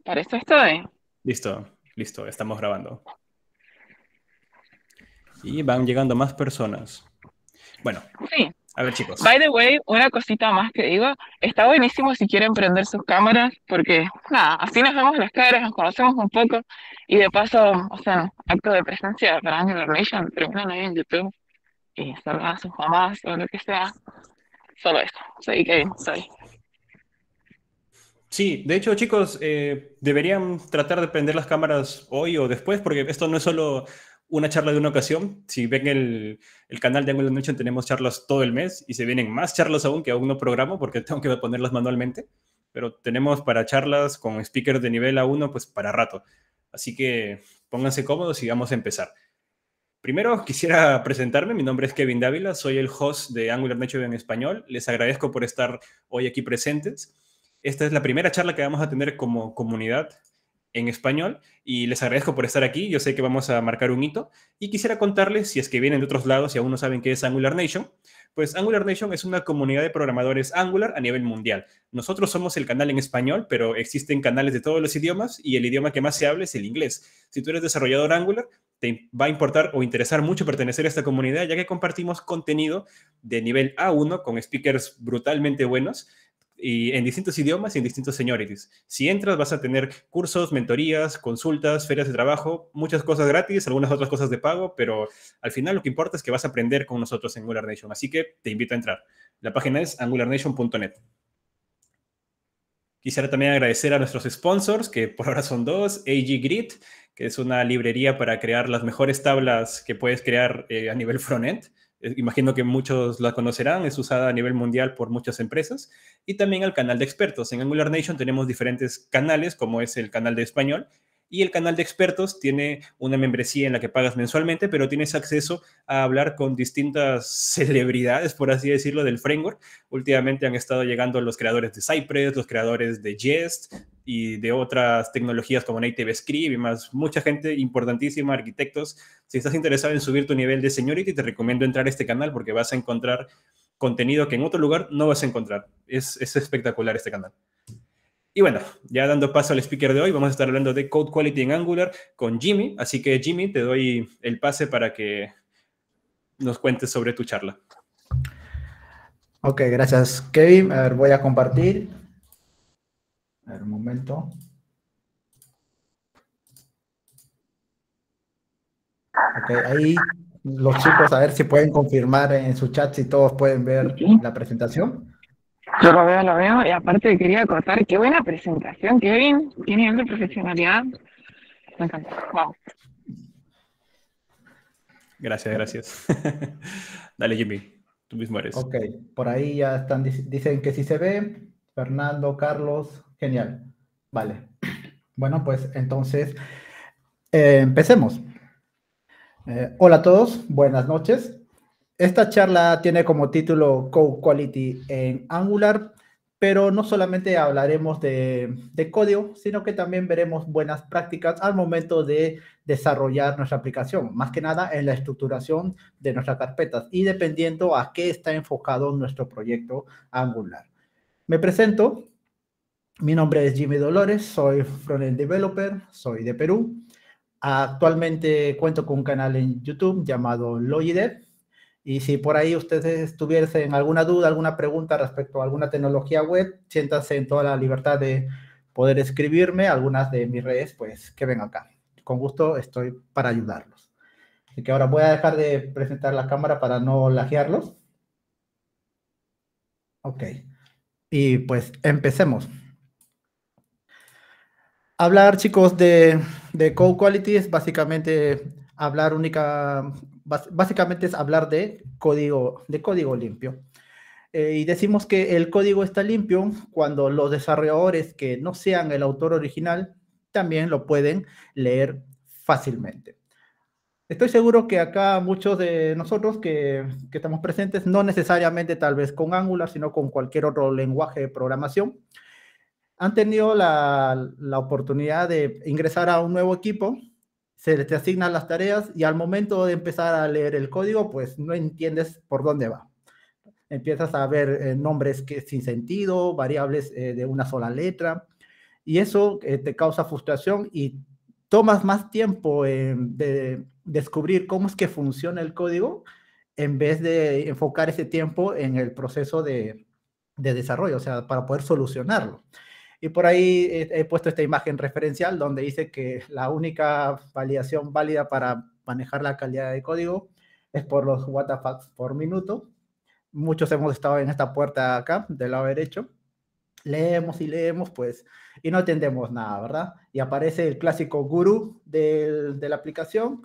Para eso estoy. Listo, listo, estamos grabando. Y van llegando más personas. Bueno, Sí. a ver By chicos. the way, una cosita más que digo, está buenísimo si quieren prender sus cámaras, porque nada, así nos vemos las caras, nos conocemos un poco, y de paso, o sea, acto de presencia para Angular Nation, terminan ahí en YouTube y saludan a sus mamás o lo que sea. Solo eso. Soy Kevin, soy. Sí, de hecho chicos, deberían tratar de prender las cámaras hoy o después, porque esto no es solo una charla de una ocasión. Si ven el canal de Angular Nation, tenemos charlas todo el mes y se vienen más charlas aún que aún no programo porque tengo que ponerlas manualmente. Pero tenemos para charlas con speakers de nivel A1, pues para rato. Así que pónganse cómodos y vamos a empezar. Primero quisiera presentarme, mi nombre es Kevin Dávila, soy el host de Angular Nation en español. Les agradezco por estar hoy aquí presentes. Esta es la primera charla que vamos a tener como comunidad en español y les agradezco por estar aquí. Yo sé que vamos a marcar un hito y quisiera contarles, si es que vienen de otros lados y aún no saben qué es Angular Nation, pues Angular Nation es una comunidad de programadores Angular a nivel mundial. Nosotros somos el canal en español, pero existen canales de todos los idiomas y el idioma que más se habla es el inglés. Si tú eres desarrollador Angular, te va a importar o interesar mucho pertenecer a esta comunidad, ya que compartimos contenido de nivel A1 con speakers brutalmente buenos y en distintos idiomas y en distintos seniorities. Si entras, vas a tener cursos, mentorías, consultas, ferias de trabajo, muchas cosas gratis, algunas otras cosas de pago, pero al final lo que importa es que vas a aprender con nosotros en Angular Nation. Así que te invito a entrar. La página es angularnation.net. Quisiera también agradecer a nuestros sponsors, que por ahora son dos, AG Grid, que es una librería para crear las mejores tablas que puedes crear a nivel frontend. Imagino que muchos la conocerán, es usada a nivel mundial por muchas empresas. Y también al canal de expertos. En Angular Nation tenemos diferentes canales, como es el canal de español, y el canal de expertos tiene una membresía en la que pagas mensualmente, pero tienes acceso a hablar con distintas celebridades, por así decirlo, del framework. Últimamente han estado llegando los creadores de Cypress, los creadores de Jest y de otras tecnologías como Native Script y más. Mucha gente importantísima, arquitectos. Si estás interesado en subir tu nivel de seniority, te recomiendo entrar a este canal porque vas a encontrar contenido que en otro lugar no vas a encontrar. Es espectacular este canal. Y bueno, ya dando paso al speaker de hoy, vamos a estar hablando de Code Quality en Angular con Jimmy. Así que Jimmy, te doy el pase para que nos cuentes sobre tu charla. Ok, gracias, Kevin. A ver, voy a compartir. A ver, un momento. Ok, ahí los chicos, a ver si pueden confirmar en su chat si todos pueden ver Sí. la presentación. Yo lo veo, y aparte quería acotar, qué buena presentación, Kevin, qué nivel de profesionalidad. Me encanta. Wow. Gracias, gracias. Dale, Jimmy, tú mismo eres. Ok, por ahí ya están, dicen que sí se ve. Fernando, Carlos, genial. Vale. Bueno, pues entonces empecemos. Hola a todos, buenas noches. Esta charla tiene como título Code Quality en Angular, pero no solamente hablaremos de código, sino que también veremos buenas prácticas al momento de desarrollar nuestra aplicación, más que nada en la estructuración de nuestras carpetas y dependiendo a qué está enfocado nuestro proyecto Angular. Me presento, mi nombre es Jimmy Dolores, soy frontend developer, soy de Perú. Actualmente cuento con un canal en YouTube llamado Logidev. Y si por ahí ustedes tuviesen alguna duda, alguna pregunta respecto a alguna tecnología web, siéntanse en toda la libertad de poder escribirme. Algunas de mis redes, pues que ven acá. Con gusto estoy para ayudarlos. Así que ahora voy a dejar de presentar la cámara para no lajearlos. Ok. Y pues empecemos. Hablar, chicos, de Code Quality es básicamente hablar básicamente es hablar de código limpio. Y decimos que el código está limpio cuando los desarrolladores que no sean el autor original también lo pueden leer fácilmente. Estoy seguro que acá muchos de nosotros que estamos presentes, no necesariamente tal vez con Angular, sino con cualquier otro lenguaje de programación, han tenido la oportunidad de ingresar a un nuevo equipo, se te asignan las tareas y al momento de empezar a leer el código, pues no entiendes por dónde va. Empiezas a ver nombres que sin sentido, variables de una sola letra, y eso te causa frustración y tomas más tiempo de descubrir cómo es que funciona el código en vez de enfocar ese tiempo en el proceso de desarrollo, o sea, para poder solucionarlo. Y por ahí he puesto esta imagen referencial donde dice que la única validación válida para manejar la calidad de código es por los WTFs por minuto. Muchos hemos estado en esta puerta acá, del lado derecho. Leemos y leemos, pues, y no entendemos nada, ¿verdad? Y aparece el clásico gurú de la aplicación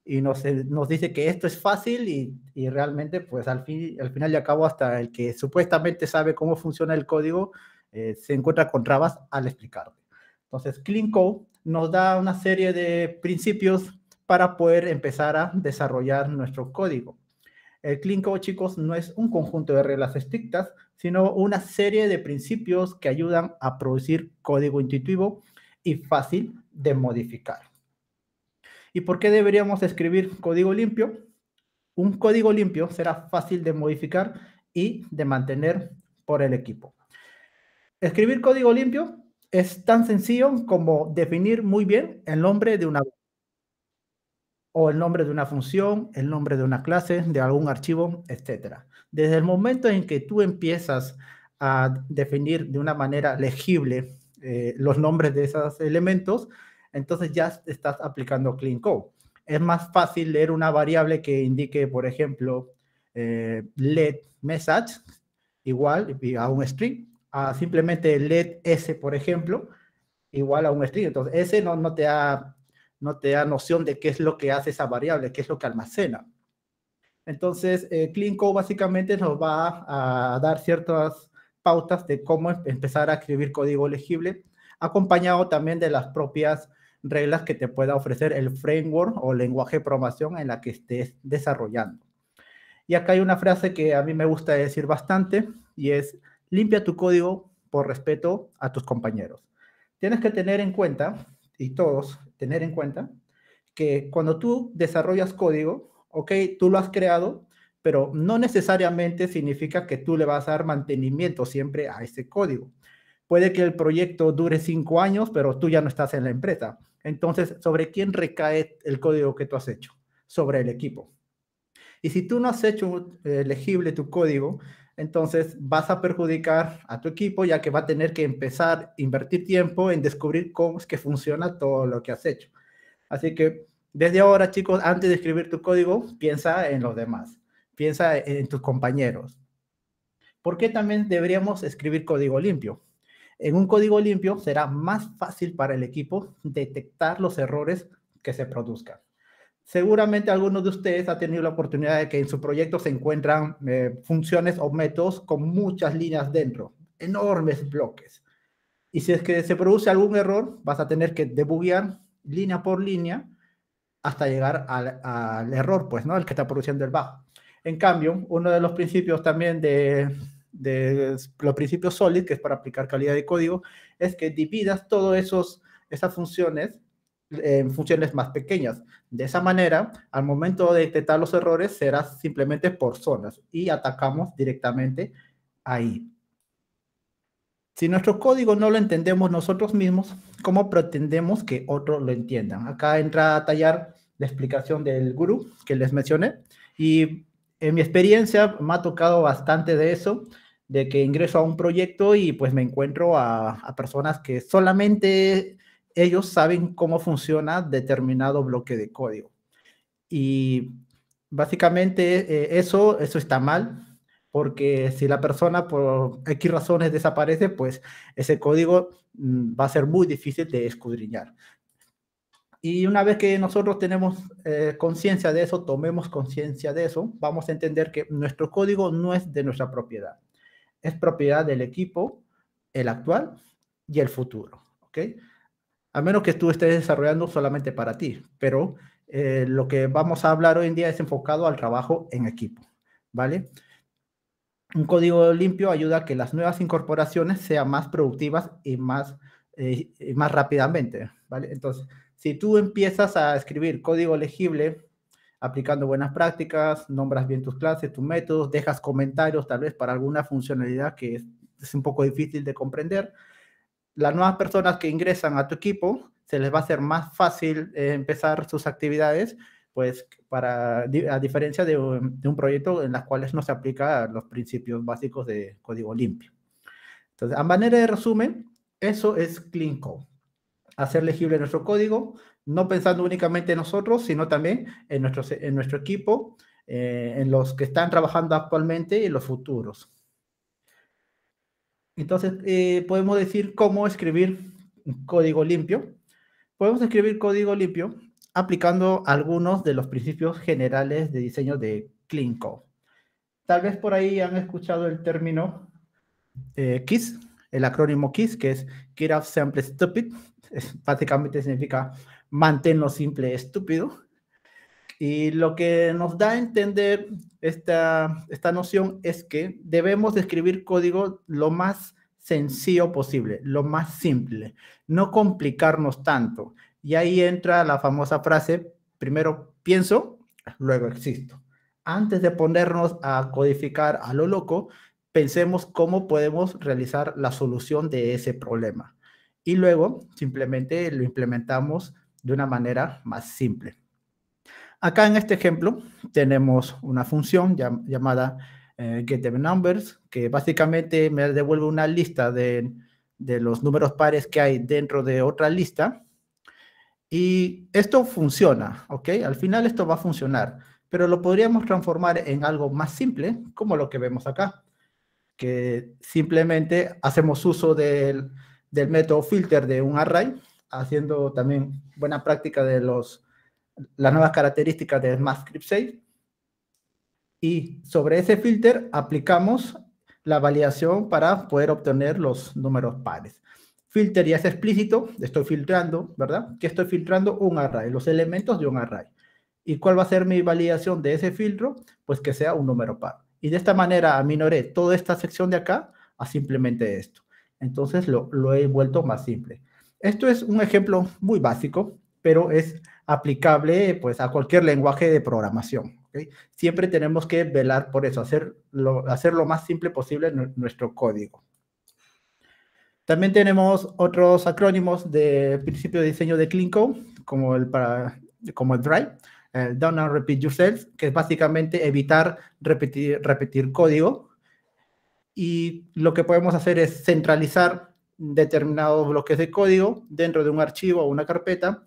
y nos dice que esto es fácil y realmente, pues, al final y al cabo, hasta el que supuestamente sabe cómo funciona el código, se encuentra con trabas al explicarle. Entonces, Clean Code nos da una serie de principios para poder empezar a desarrollar nuestro código. El Clean Code, chicos, no es un conjunto de reglas estrictas, sino una serie de principios que ayudan a producir código intuitivo y fácil de modificar. ¿Y por qué deberíamos escribir código limpio? Un código limpio será fácil de modificar y de mantener por el equipo. Escribir código limpio es tan sencillo como definir muy bien el nombre de una o el nombre de una función, el nombre de una clase, de algún archivo, etc. Desde el momento en que tú empiezas a definir de una manera legible los nombres de esos elementos, entonces ya estás aplicando Clean Code. Es más fácil leer una variable que indique, por ejemplo, let message igual a un string, a simplemente let s, por ejemplo, igual a un string. Entonces, ese no te da noción de qué es lo que hace esa variable, qué es lo que almacena. Entonces, Clean Code básicamente nos va a dar ciertas pautas de cómo empezar a escribir código legible, acompañado también de las propias reglas que te pueda ofrecer el framework o lenguaje de programación en la que estés desarrollando. Y acá hay una frase que a mí me gusta decir bastante y es: limpia tu código por respeto a tus compañeros. Tienes que tener en cuenta, y todos tener en cuenta, que cuando tú desarrollas código, ok, tú lo has creado, pero no necesariamente significa que tú le vas a dar mantenimiento siempre a ese código. Puede que el proyecto dure 5 años, pero tú ya no estás en la empresa. Entonces, ¿sobre quién recae el código que tú has hecho? Sobre el equipo. Y si tú no has hecho legible tu código, entonces vas a perjudicar a tu equipo, ya que va a tener que empezar a invertir tiempo en descubrir cómo es que funciona todo lo que has hecho. Así que desde ahora, chicos, antes de escribir tu código, piensa en los demás, piensa en tus compañeros. ¿Por qué también deberíamos escribir código limpio? En un código limpio será más fácil para el equipo detectar los errores que se produzcan. Seguramente algunos de ustedes ha tenido la oportunidad de que en su proyecto se encuentran funciones o métodos con muchas líneas dentro, enormes bloques. Y si es que se produce algún error, vas a tener que debuguear línea por línea hasta llegar al error, pues, ¿no? El que está produciendo el bug. En cambio, uno de los principios también de los principios SOLID, que es para aplicar calidad de código, es que dividas todas esas funciones en funciones más pequeñas. De esa manera, al momento de detectar los errores, será simplemente por zonas y atacamos directamente ahí. Si nuestro código no lo entendemos nosotros mismos, ¿cómo pretendemos que otros lo entiendan? Acá entra a tallar la explicación del gurú que les mencioné, y en mi experiencia me ha tocado bastante de eso, de que ingreso a un proyecto y pues me encuentro a personas que solamente ellos saben cómo funciona determinado bloque de código. Y básicamente eso está mal, porque si la persona por X razones desaparece, pues ese código va a ser muy difícil de escudriñar. Y una vez que nosotros tenemos conciencia de eso, tomemos conciencia de eso, vamos a entender que nuestro código no es de nuestra propiedad. Es propiedad del equipo, el actual y el futuro, ¿ok? A menos que tú estés desarrollando solamente para ti, pero lo que vamos a hablar hoy en día es enfocado al trabajo en equipo, ¿vale? Un código limpio ayuda a que las nuevas incorporaciones sean más productivas y más rápidamente, ¿vale? Entonces, si tú empiezas a escribir código legible, aplicando buenas prácticas, nombras bien tus clases, tus métodos, dejas comentarios tal vez para alguna funcionalidad que es un poco difícil de comprender, las nuevas personas que ingresan a tu equipo, se les va a hacer más fácil empezar sus actividades, pues a diferencia de un proyecto en las cuales no se aplican los principios básicos de código limpio. Entonces, a manera de resumen, eso es Clean Code. Hacer legible nuestro código, no pensando únicamente en nosotros, sino también en nuestro equipo, en los que están trabajando actualmente y en los futuros. Entonces, podemos decir cómo escribir código limpio. Podemos escribir código limpio aplicando algunos de los principios generales de diseño de Clean Code. Tal vez por ahí han escuchado el término KISS, el acrónimo KISS, que es Keep It Simple Stupid. Básicamente significa manténlo simple estúpido. Y lo que nos da a entender esta noción es que debemos escribir código lo más sencillo posible, lo más simple, no complicarnos tanto. Y ahí entra la famosa frase, primero pienso, luego existo. Antes de ponernos a codificar a lo loco, pensemos cómo podemos realizar la solución de ese problema. Y luego simplemente lo implementamos de una manera más simple. Acá en este ejemplo tenemos una función llamada getTheNumbers, que básicamente me devuelve una lista de los números pares que hay dentro de otra lista. Y esto funciona, ¿ok? Al final esto va a funcionar, pero lo podríamos transformar en algo más simple, como lo que vemos acá, que simplemente hacemos uso del método filter de un array, haciendo también buena práctica de las nuevas características de ECMAScript 6. Y sobre ese filter aplicamos la validación para poder obtener los números pares. Filter ya es explícito, estoy filtrando, ¿verdad? ¿Qué estoy filtrando? Un array, los elementos de un array. ¿Y cuál va a ser mi validación de ese filtro? Pues que sea un número par. Y de esta manera aminoré toda esta sección de acá a simplemente esto. Entonces lo he vuelto más simple. Esto es un ejemplo muy básico, pero es aplicable pues, a cualquier lenguaje de programación. ¿Okay? Siempre tenemos que velar por eso, hacer lo más simple posible nuestro código. También tenemos otros acrónimos de principio de diseño de Clean Code, como el DRY, Don't and Repeat Yourself, que es básicamente evitar repetir código. Y lo que podemos hacer es centralizar determinados bloques de código dentro de un archivo o una carpeta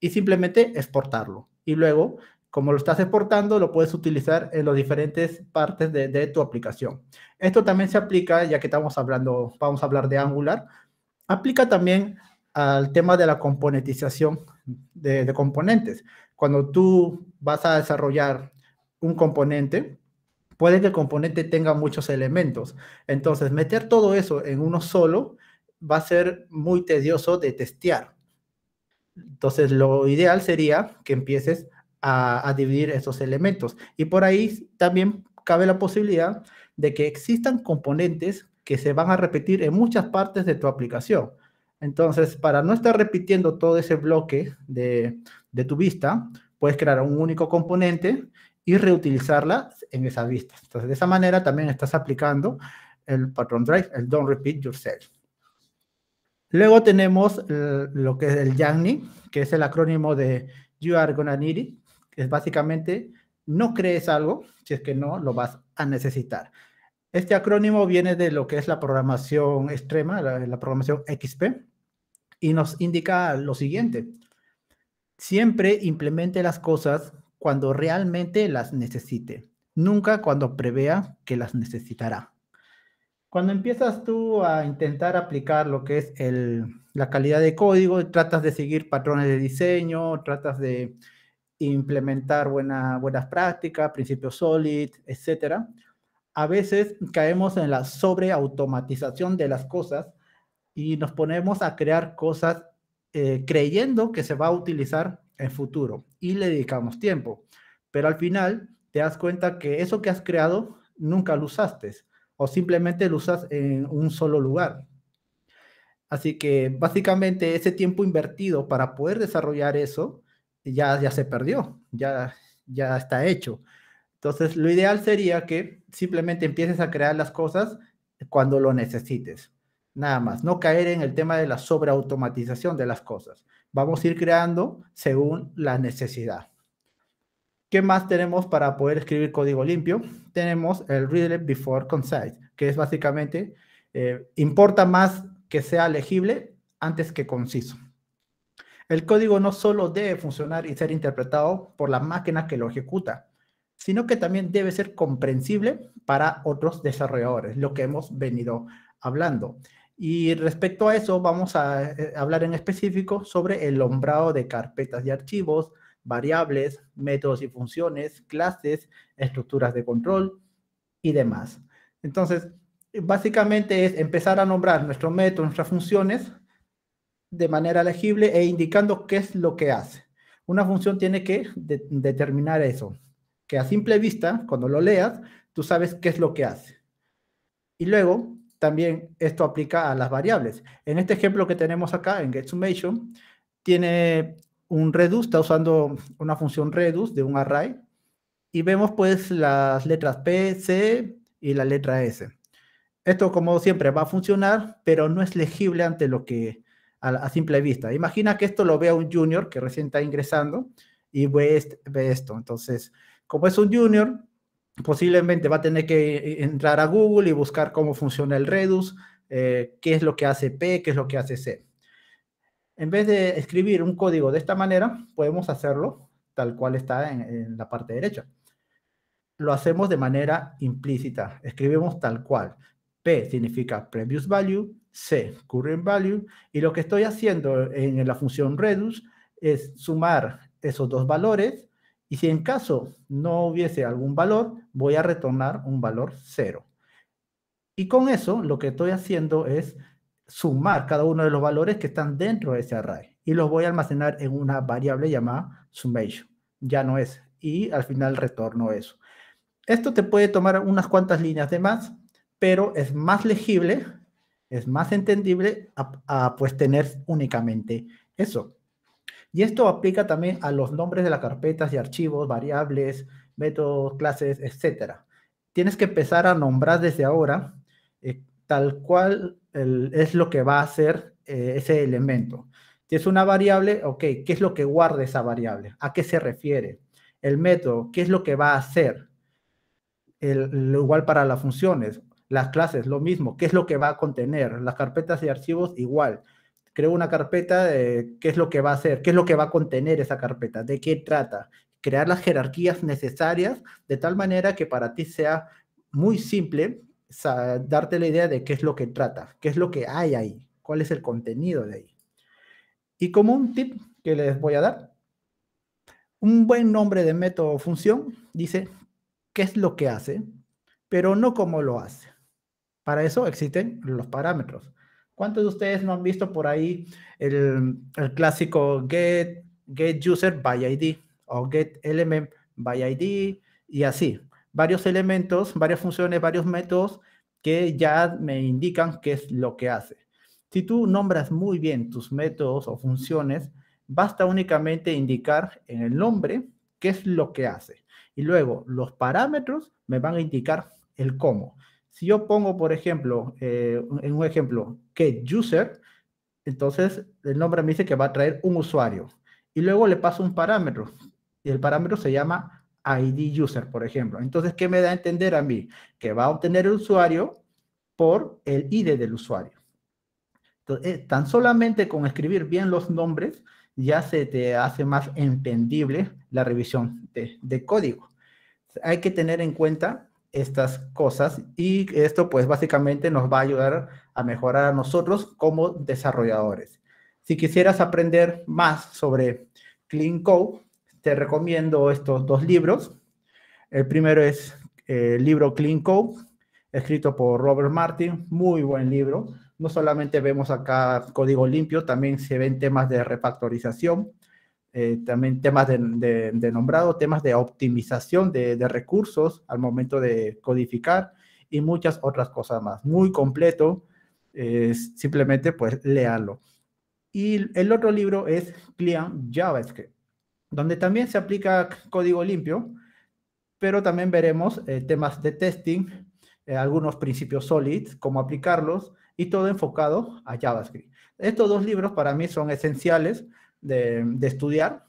y simplemente exportarlo. Y luego, como lo estás exportando, lo puedes utilizar en las diferentes partes de tu aplicación. Esto también se aplica, ya que vamos a hablar de Angular, aplica también al tema de la componentización de componentes. Cuando tú vas a desarrollar un componente, puede que el componente tenga muchos elementos. Entonces, meter todo eso en uno solo va a ser muy tedioso de testear. Entonces, lo ideal sería que empieces a dividir esos elementos. Y por ahí también cabe la posibilidad de que existan componentes que se van a repetir en muchas partes de tu aplicación. Entonces, para no estar repitiendo todo ese bloque de tu vista, puedes crear un único componente y reutilizarla en esa vista. Entonces, de esa manera también estás aplicando el patrón drive, el Don't Repeat Yourself. Luego tenemos lo que es el YAML, que es el acrónimo de You Are Gonna Need It, que es básicamente no crees algo si es que no lo vas a necesitar. Este acrónimo viene de lo que es la programación extrema, la programación XP, y nos indica lo siguiente. Siempre implemente las cosas cuando realmente las necesite, nunca cuando prevea que las necesitará. Cuando empiezas tú a intentar aplicar lo que es la calidad de código, tratas de seguir patrones de diseño, tratas de implementar buenas prácticas, principios SOLID, etc. A veces caemos en la sobreautomatización de las cosas y nos ponemos a crear cosas creyendo que se va a utilizar en futuro y le dedicamos tiempo. Pero al final te das cuenta que eso que has creado nunca lo usaste o simplemente lo usas en un solo lugar. Así que básicamente ese tiempo invertido para poder desarrollar eso ya se perdió, ya está hecho. Entonces, lo ideal sería que simplemente empieces a crear las cosas cuando lo necesites. nada más. No caer en el tema de la sobreautomatización de las cosas. Vamos a ir creando según la necesidad. ¿Qué más tenemos para poder escribir código limpio? Tenemos el readable before concise, que es básicamente, importa más que sea legible antes que conciso. El código no solo debe funcionar y ser interpretado por la máquina que lo ejecuta, sino que también debe ser comprensible para otros desarrolladores, lo que hemos venido hablando. Y respecto a eso, vamos a hablar en específico sobre el nombrado de carpetas y archivos, variables, métodos y funciones, clases, estructuras de control y demás. Entonces, básicamente es empezar a nombrar nuestro método, nuestras funciones de manera legible e indicando qué es lo que hace. Una función tiene que determinar eso, que a simple vista, cuando lo leas, tú sabes qué es lo que hace. Y luego, también esto aplica a las variables. En este ejemplo que tenemos acá, en getSummation, tiene un reduce, está usando una función reduce de un array, y vemos pues las letras P, C y la letra S. Esto, como siempre, va a funcionar, pero no es legible ante lo que a simple vista. Imagina que esto lo vea un junior que recién está ingresando y ve esto. Entonces, como es un junior, posiblemente va a tener que entrar a Google y buscar cómo funciona el Redux, qué es lo que hace P, qué es lo que hace C. En vez de escribir un código de esta manera, podemos hacerlo tal cual está en la parte derecha. Lo hacemos de manera implícita. Escribimos tal cual. P significa previous value, C, current value, y lo que estoy haciendo en la función reduce es sumar esos dos valores, y si en caso no hubiese algún valor, voy a retornar un valor 0. Y con eso, lo que estoy haciendo es sumar cada uno de los valores que están dentro de ese array, y los voy a almacenar en una variable llamada summation. Ya no es, y al final retorno eso. Esto te puede tomar unas cuantas líneas de más, pero es más legible, es más entendible a pues tener únicamente eso. Y esto aplica también a los nombres de las carpetas y archivos, variables, métodos, clases, etc. Tienes que empezar a nombrar desde ahora tal cual es lo que va a hacer ese elemento. Si es una variable, ok, ¿qué es lo que guarda esa variable? ¿A qué se refiere? El método, ¿qué es lo que va a hacer? Igual para las funciones, las clases, lo mismo, qué es lo que va a contener, las carpetas y archivos igual. Creo una carpeta, qué es lo que va a hacer, qué es lo que va a contener esa carpeta, de qué trata, crear las jerarquías necesarias de tal manera que para ti sea muy simple darte la idea de qué es lo que trata, qué es lo que hay ahí, cuál es el contenido de ahí. Y como un tip que les voy a dar, un buen nombre de método o función dice qué es lo que hace, pero no cómo lo hace. Para eso existen los parámetros. ¿Cuántos de ustedes no han visto por ahí el clásico get user by ID o get element by ID y así? Varios elementos, varias funciones, varios métodos que ya me indican qué es lo que hace. Si tú nombras muy bien tus métodos o funciones, basta únicamente indicar en el nombre qué es lo que hace. Y luego los parámetros me van a indicar el cómo. Si yo pongo, por ejemplo, en un ejemplo, getUser, entonces el nombre me dice que va a traer un usuario. Y luego le paso un parámetro. Y el parámetro se llama IDUser, por ejemplo. Entonces, ¿qué me da a entender a mí? Que va a obtener el usuario por el ID del usuario. Entonces, tan solamente con escribir bien los nombres, ya se te hace más entendible la revisión de código. Hay que tener en cuenta estas cosas y esto pues básicamente nos va a ayudar a mejorar a nosotros como desarrolladores. Si quisieras aprender más sobre Clean Code, te recomiendo estos dos libros. El primero es el libro Clean Code, escrito por Robert Martin, muy buen libro. No solamente vemos acá código limpio, también se ven temas de refactorización, también temas de nombrado, temas de optimización de recursos al momento de codificar y muchas otras cosas más. Muy completo, simplemente pues léalo. Y el otro libro es Clean JavaScript, donde también se aplica código limpio, pero también veremos temas de testing, algunos principios SOLID, cómo aplicarlos, y todo enfocado a JavaScript. Estos dos libros para mí son esenciales de estudiar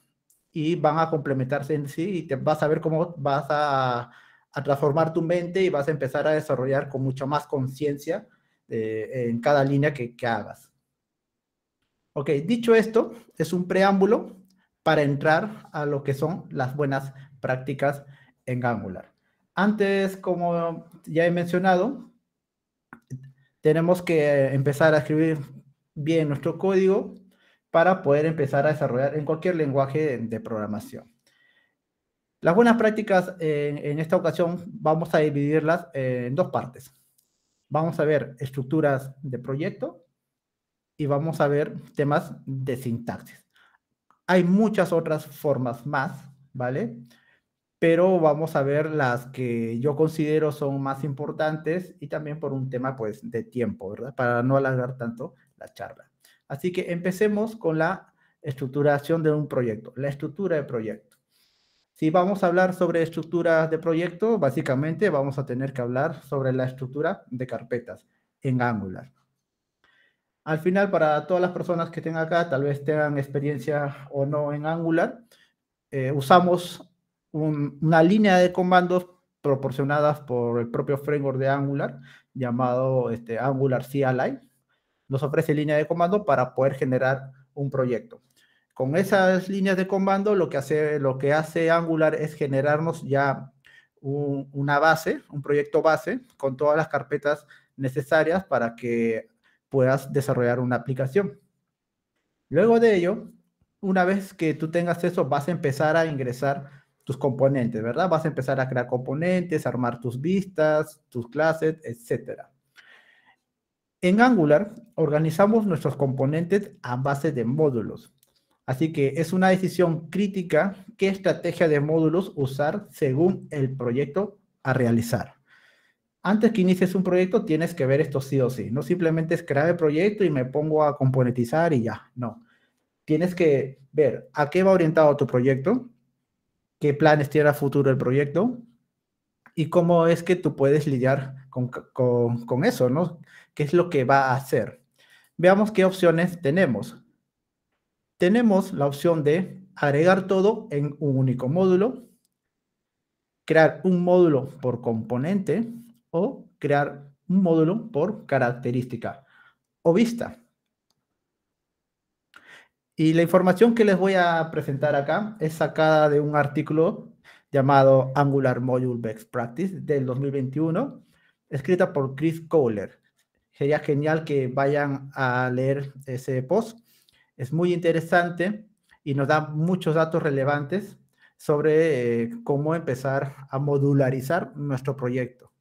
y van a complementarse en sí y te vas a ver cómo vas a transformar tu mente y vas a empezar a desarrollar con mucha más conciencia en cada línea que hagas. Ok, dicho esto, es un preámbulo para entrar a lo que son las buenas prácticas en Angular. Antes, como ya he mencionado, tenemos que empezar a escribir bien nuestro código para poder empezar a desarrollar en cualquier lenguaje de programación. Las buenas prácticas en esta ocasión vamos a dividirlas en dos partes. Vamos a ver estructuras de proyecto y vamos a ver temas de sintaxis. Hay muchas otras formas más, ¿vale? Pero vamos a ver las que yo considero son más importantes y también por un tema, pues, de tiempo, ¿verdad? Para no alargar tanto la charla. Así que empecemos con la estructuración de un proyecto, la estructura de proyecto. Si vamos a hablar sobre estructuras de proyecto, básicamente vamos a tener que hablar sobre la estructura de carpetas en Angular. Al final, para todas las personas que estén acá, tal vez tengan experiencia o no en Angular, usamos una línea de comandos proporcionadas por el propio framework de Angular, llamado Angular CLI. Nos ofrece línea de comando para poder generar un proyecto. Con esas líneas de comando, lo que hace Angular es generarnos ya una base, un proyecto base, con todas las carpetas necesarias para que puedas desarrollar una aplicación. Luego de ello, una vez que tú tengas eso, vas a empezar a ingresar tus componentes, ¿verdad? Vas a empezar a crear componentes, armar tus vistas, tus clases, etc. En Angular, organizamos nuestros componentes a base de módulos. Así que es una decisión crítica qué estrategia de módulos usar según el proyecto a realizar. Antes que inicies un proyecto, tienes que ver esto sí o sí. No simplemente es crear el proyecto y me pongo a componentizar y ya. No. Tienes que ver a qué va orientado tu proyecto, qué planes tiene a futuro el proyecto y cómo es que tú puedes lidiar con eso, ¿no? ¿Qué es lo que va a hacer? Veamos qué opciones tenemos. Tenemos la opción de agregar todo en un único módulo, crear un módulo por componente o crear un módulo por característica o vista. Y la información que les voy a presentar acá es sacada de un artículo llamado Angular Module Best Practice del 2021, escrita por Chris Kohler. Sería genial que vayan a leer ese post. Es muy interesante y nos da muchos datos relevantes sobre cómo empezar a modularizar nuestro proyecto.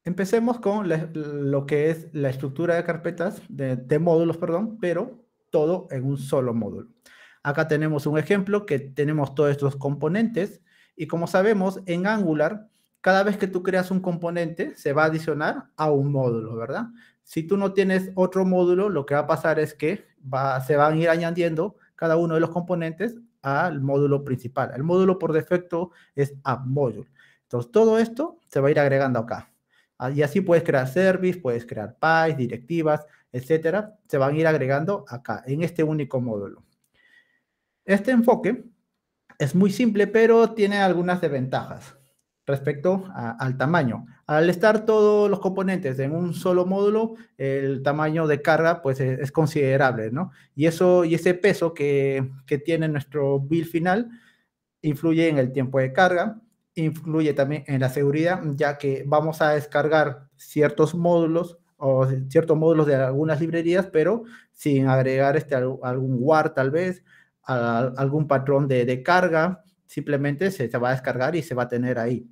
Empecemos con lo que es la estructura de carpetas, de módulos, perdón, pero todo en un solo módulo. Acá tenemos un ejemplo que tenemos todos estos componentes y como sabemos, en Angular, cada vez que tú creas un componente, se va a adicionar a un módulo, ¿verdad? Si tú no tienes otro módulo, lo que va a pasar es que se van a ir añadiendo cada uno de los componentes al módulo principal. El módulo por defecto es AppModule. Entonces, todo esto se va a ir agregando acá. Y así puedes crear service, puedes crear pipes, directivas, etcétera. Se van a ir agregando acá, en este único módulo. Este enfoque es muy simple, pero tiene algunas desventajas respecto al tamaño. Al estar todos los componentes en un solo módulo, el tamaño de carga pues es considerable, ¿no? Y ese peso que tiene nuestro build final influye en el tiempo de carga, influye también en la seguridad, ya que vamos a descargar ciertos módulos o ciertos módulos de algunas librerías, pero sin agregar algún WAR tal vez, algún patrón de carga, simplemente se va a descargar y se va a tener ahí.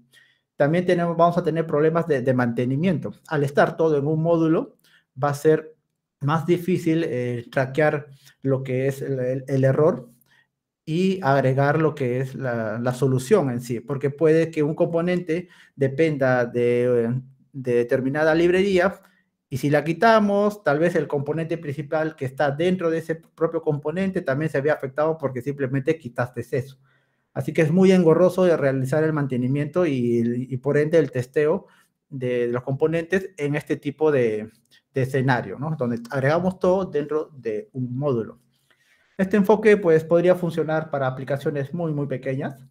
También vamos a tener problemas de mantenimiento. Al estar todo en un módulo, va a ser más difícil traquear lo que es el error y agregar lo que es la solución en sí, porque puede que un componente dependa de determinada librería y si la quitamos, tal vez el componente principal que está dentro de ese propio componente también se vea afectado porque simplemente quitaste eso. Así que es muy engorroso de realizar el mantenimiento y por ende el testeo de los componentes en este tipo de escenario, ¿no? Donde agregamos todo dentro de un módulo. Este enfoque pues podría funcionar para aplicaciones muy, muy pequeñas,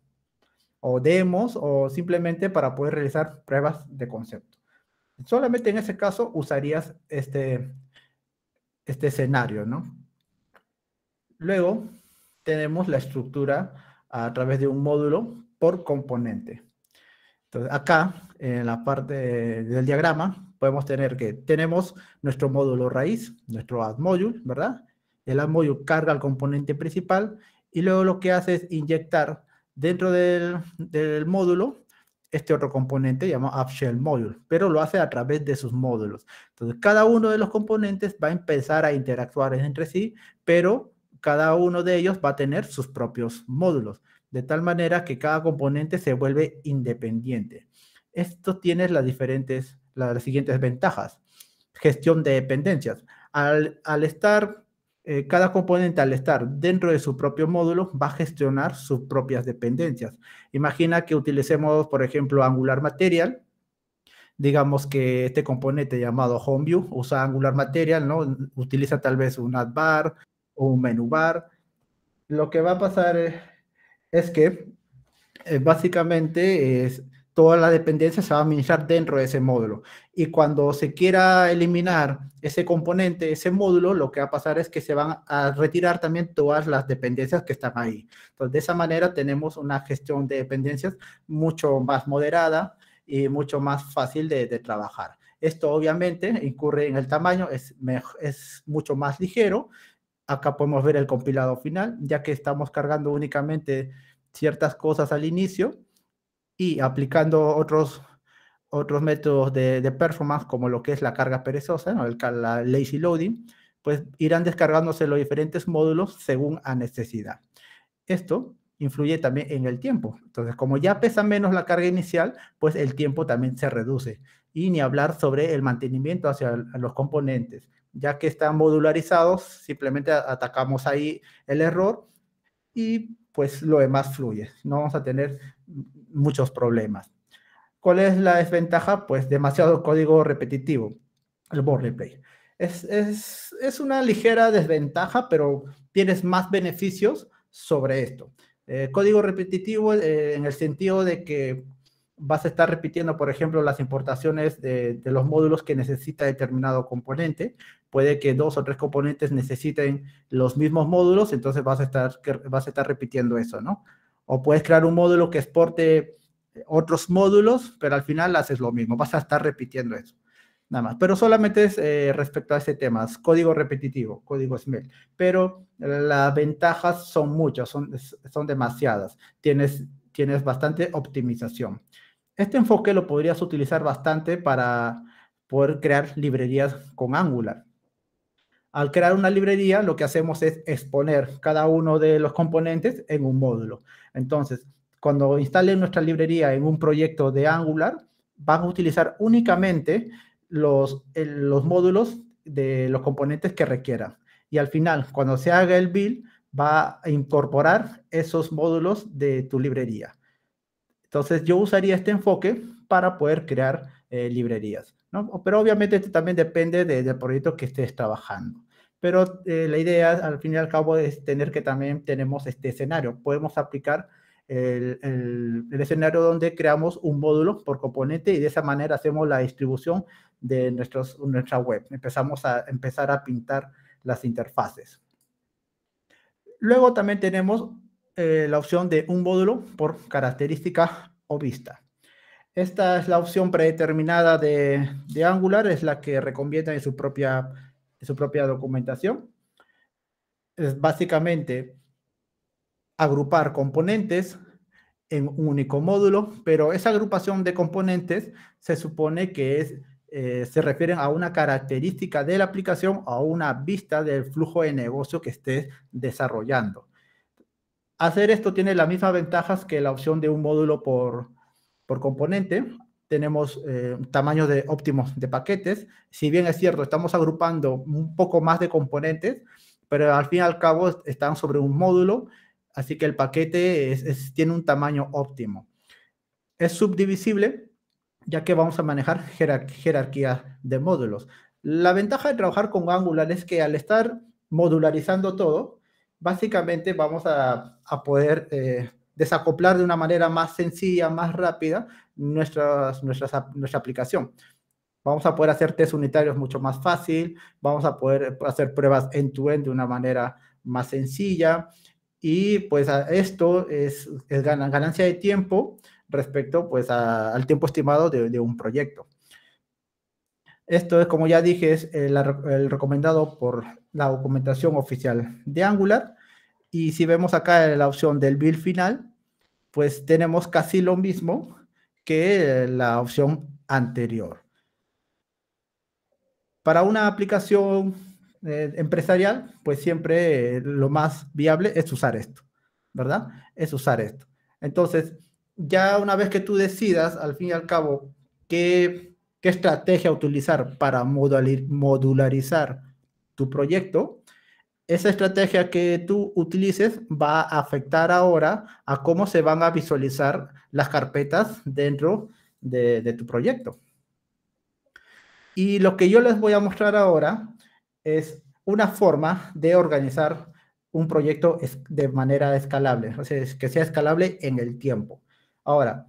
o demos, o simplemente para poder realizar pruebas de concepto. Solamente en ese caso usarías este escenario, ¿no? Luego tenemos la estructura a través de un módulo por componente. Entonces, acá, en la parte del diagrama, podemos tener que tenemos nuestro módulo raíz, nuestro add module, ¿verdad? El add module carga el componente principal y luego lo que hace es inyectar dentro del módulo este otro componente llamado app shell module, pero lo hace a través de sus módulos. Entonces, cada uno de los componentes va a empezar a interactuar entre sí, pero cada uno de ellos va a tener sus propios módulos, de tal manera que cada componente se vuelve independiente. Esto tiene las siguientes ventajas. Gestión de dependencias. Cada componente al estar dentro de su propio módulo va a gestionar sus propias dependencias. Imagina que utilicemos, por ejemplo, Angular Material. Digamos que este componente llamado HomeView usa Angular Material, ¿no? Utiliza tal vez un add bar o un menú bar. Lo que va a pasar es que básicamente toda la dependencia se va a administrar dentro de ese módulo. Y cuando se quiera eliminar ese componente, ese módulo, lo que va a pasar es que se van a retirar también todas las dependencias que están ahí. Entonces, de esa manera tenemos una gestión de dependencias mucho más moderada y mucho más fácil de trabajar. Esto obviamente incurre en el tamaño, es mucho más ligero. Acá podemos ver el compilado final, ya que estamos cargando únicamente ciertas cosas al inicio y aplicando otros métodos de performance, como lo que es la carga perezosa, ¿no? La lazy loading, pues irán descargándose los diferentes módulos según a necesidad. Esto influye también en el tiempo. Entonces, como ya pesa menos la carga inicial, pues el tiempo también se reduce. Y ni hablar sobre el mantenimiento hacia los componentes. Ya que están modularizados, simplemente atacamos ahí el error y pues lo demás fluye. No vamos a tener muchos problemas. ¿Cuál es la desventaja? Pues demasiado código repetitivo, el boilerplate. Es una ligera desventaja, pero tienes más beneficios sobre esto. Código repetitivo en el sentido de que vas a estar repitiendo, por ejemplo, las importaciones de los módulos que necesita determinado componente. Puede que 2 o 3 componentes necesiten los mismos módulos, entonces vas a estar repitiendo eso, ¿no? O puedes crear un módulo que exporte otros módulos, pero al final haces lo mismo, vas a estar repitiendo eso. Nada más, pero solamente es respecto a ese tema, es código repetitivo, código SML. Pero las ventajas son muchas, son demasiadas. Tienes bastante optimización. Este enfoque lo podrías utilizar bastante para poder crear librerías con Angular. Al crear una librería, lo que hacemos es exponer cada uno de los componentes en un módulo. Entonces, cuando instalen nuestra librería en un proyecto de Angular, van a utilizar únicamente los módulos de los componentes que requieran. Y al final, cuando se haga el build, va a incorporar esos módulos de tu librería. Entonces, yo usaría este enfoque para poder crear librerías, ¿no? Pero obviamente esto también depende del proyecto que estés trabajando. Pero la idea, al fin y al cabo, es tener que también tenemos este escenario. Podemos aplicar el escenario donde creamos un módulo por componente y de esa manera hacemos la distribución de nuestra web. Empezar a pintar las interfaces. Luego también tenemos la opción de un módulo por característica o vista. Esta es la opción predeterminada de Angular, es la que recomienda en su propia documentación. Es básicamente agrupar componentes en un único módulo, pero esa agrupación de componentes se supone que se refieren a una característica de la aplicación o a una vista del flujo de negocio que estés desarrollando. Hacer esto tiene las mismas ventajas que la opción de un módulo por componente. Tenemos tamaños óptimos de paquetes. Si bien es cierto, estamos agrupando un poco más de componentes, pero al fin y al cabo están sobre un módulo, así que el paquete tiene un tamaño óptimo. Es subdivisible, ya que vamos a manejar jerarquía de módulos. La ventaja de trabajar con Angular es que al estar modularizando todo, básicamente vamos a poder desacoplar de una manera más sencilla, más rápida nuestra aplicación. Vamos a poder hacer test unitarios mucho más fácil, vamos a poder hacer pruebas end-to-end de una manera más sencilla, y pues esto es ganancia de tiempo respecto pues al tiempo estimado de un proyecto. Esto es, como ya dije, es el recomendado por la documentación oficial de Angular. Y si vemos acá la opción del build final, pues tenemos casi lo mismo que la opción anterior. Para una aplicación empresarial, pues siempre lo más viable es usar esto, ¿verdad? Es usar esto. Entonces, ya una vez que tú decidas, al fin y al cabo, qué estrategia utilizar para modularizar tu proyecto, esa estrategia que tú utilices va a afectar ahora a cómo se van a visualizar las carpetas dentro de tu proyecto. Y lo que yo les voy a mostrar ahora es una forma de organizar un proyecto de manera escalable, o sea, que sea escalable en el tiempo. Ahora,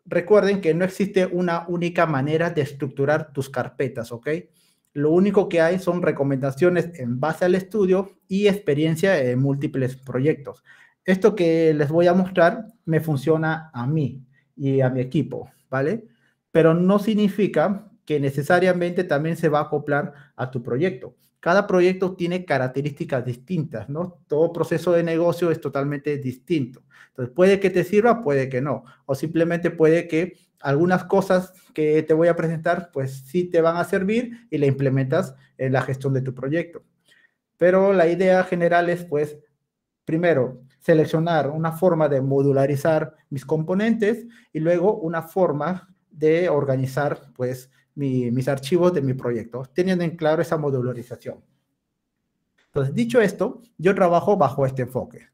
recuerden que no existe una única manera de estructurar tus carpetas, ¿ok? Lo único que hay son recomendaciones en base al estudio y experiencia en múltiples proyectos. Esto que les voy a mostrar me funciona a mí y a mi equipo, ¿vale? Pero no significa que necesariamente también se va a acoplar a tu proyecto. Cada proyecto tiene características distintas, ¿no? Todo proceso de negocio es totalmente distinto. Entonces, puede que te sirva, puede que no. O simplemente puede que algunas cosas que te voy a presentar, pues sí te van a servir y la implementas en la gestión de tu proyecto. Pero la idea general es, pues, primero, seleccionar una forma de modularizar mis componentes y luego una forma de organizar, pues, mis archivos de mi proyecto, teniendo en claro esa modularización. Entonces, dicho esto, yo trabajo bajo este enfoque.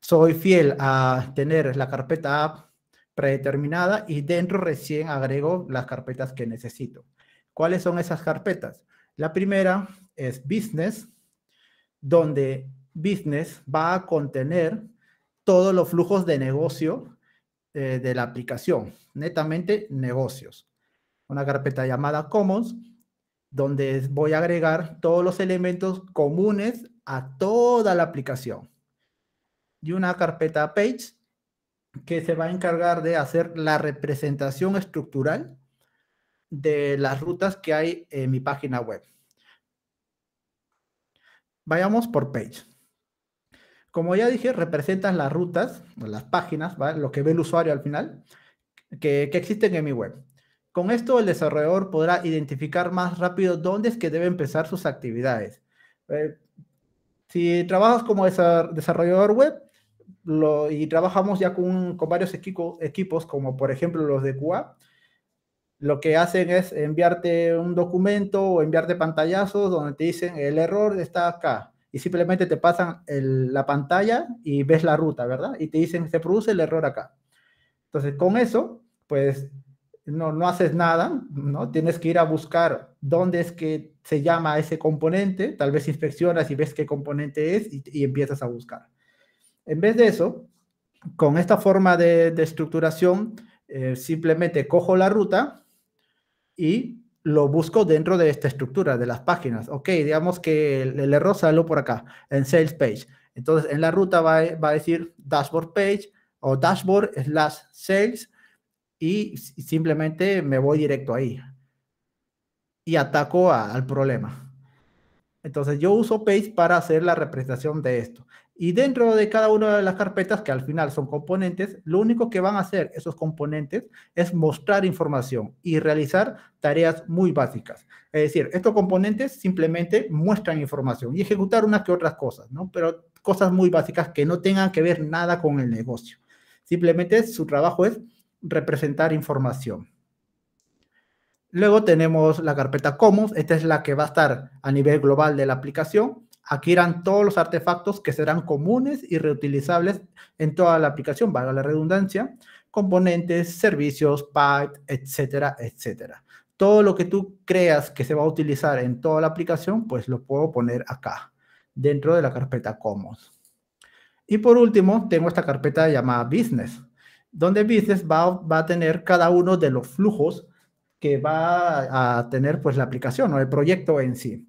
Soy fiel a tener la carpeta app predeterminada y dentro recién agrego las carpetas que necesito. ¿Cuáles son esas carpetas? La primera es Business, donde Business va a contener todos los flujos de negocio de la aplicación, netamente negocios. Una carpeta llamada Commons, donde voy a agregar todos los elementos comunes a toda la aplicación. Y una carpeta Page, que se va a encargar de hacer la representación estructural de las rutas que hay en mi página web. Vayamos por Page. Como ya dije, representan las rutas, las páginas, ¿vale? Lo que ve el usuario al final, que existen en mi web. Con esto, el desarrollador podrá identificar más rápido dónde es que debe empezar sus actividades. Si trabajas como desarrollador web y trabajamos ya con varios equipos, como por ejemplo los de QA, lo que hacen es enviarte un documento o enviarte pantallazos donde te dicen el error está acá. Y simplemente te pasan la pantalla y ves la ruta, ¿verdad? Y te dicen, se produce el error acá. Entonces, con eso, pues, no haces nada, ¿no? Tienes que ir a buscar dónde es que se llama ese componente, tal vez inspeccionas y ves qué componente es y empiezas a buscar. En vez de eso, con esta forma de estructuración, simplemente cojo la ruta y lo busco dentro de esta estructura de las páginas. Ok, digamos que el error salió por acá, en Sales Page. Entonces, en la ruta va a decir Dashboard Page o Dashboard/Sales y simplemente me voy directo ahí y ataco al problema. Entonces, yo uso Page para hacer la representación de esto. Y dentro de cada una de las carpetas, que al final son componentes, lo único que van a hacer esos componentes es mostrar información y realizar tareas muy básicas. Es decir, estos componentes simplemente muestran información y ejecutar unas que otras cosas, ¿no? Pero cosas muy básicas que no tengan que ver nada con el negocio. Simplemente su trabajo es representar información. Luego tenemos la carpeta Commons. Esta es la que va a estar a nivel global de la aplicación. Aquí irán todos los artefactos que serán comunes y reutilizables en toda la aplicación, valga la redundancia. componentes, servicios, pipe, etcétera, etcétera. Todo lo que tú creas que se va a utilizar en toda la aplicación, pues lo puedo poner acá, dentro de la carpeta Commons. Y por último, tengo esta carpeta llamada Business, donde Business va a tener cada uno de los flujos que va a tener pues la aplicación o el proyecto en sí.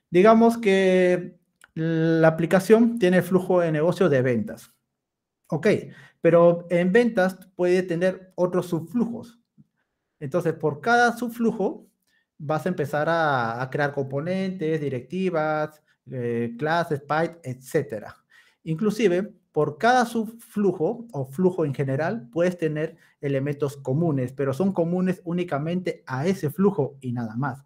Digamos que la aplicación tiene flujo de negocio de ventas. Ok, pero en ventas puede tener otros subflujos. Entonces, por cada subflujo vas a empezar a crear componentes, directivas, clases, pipe, etcétera. Inclusive, por cada subflujo o flujo en general, puedes tener elementos comunes, pero son comunes únicamente a ese flujo y nada más.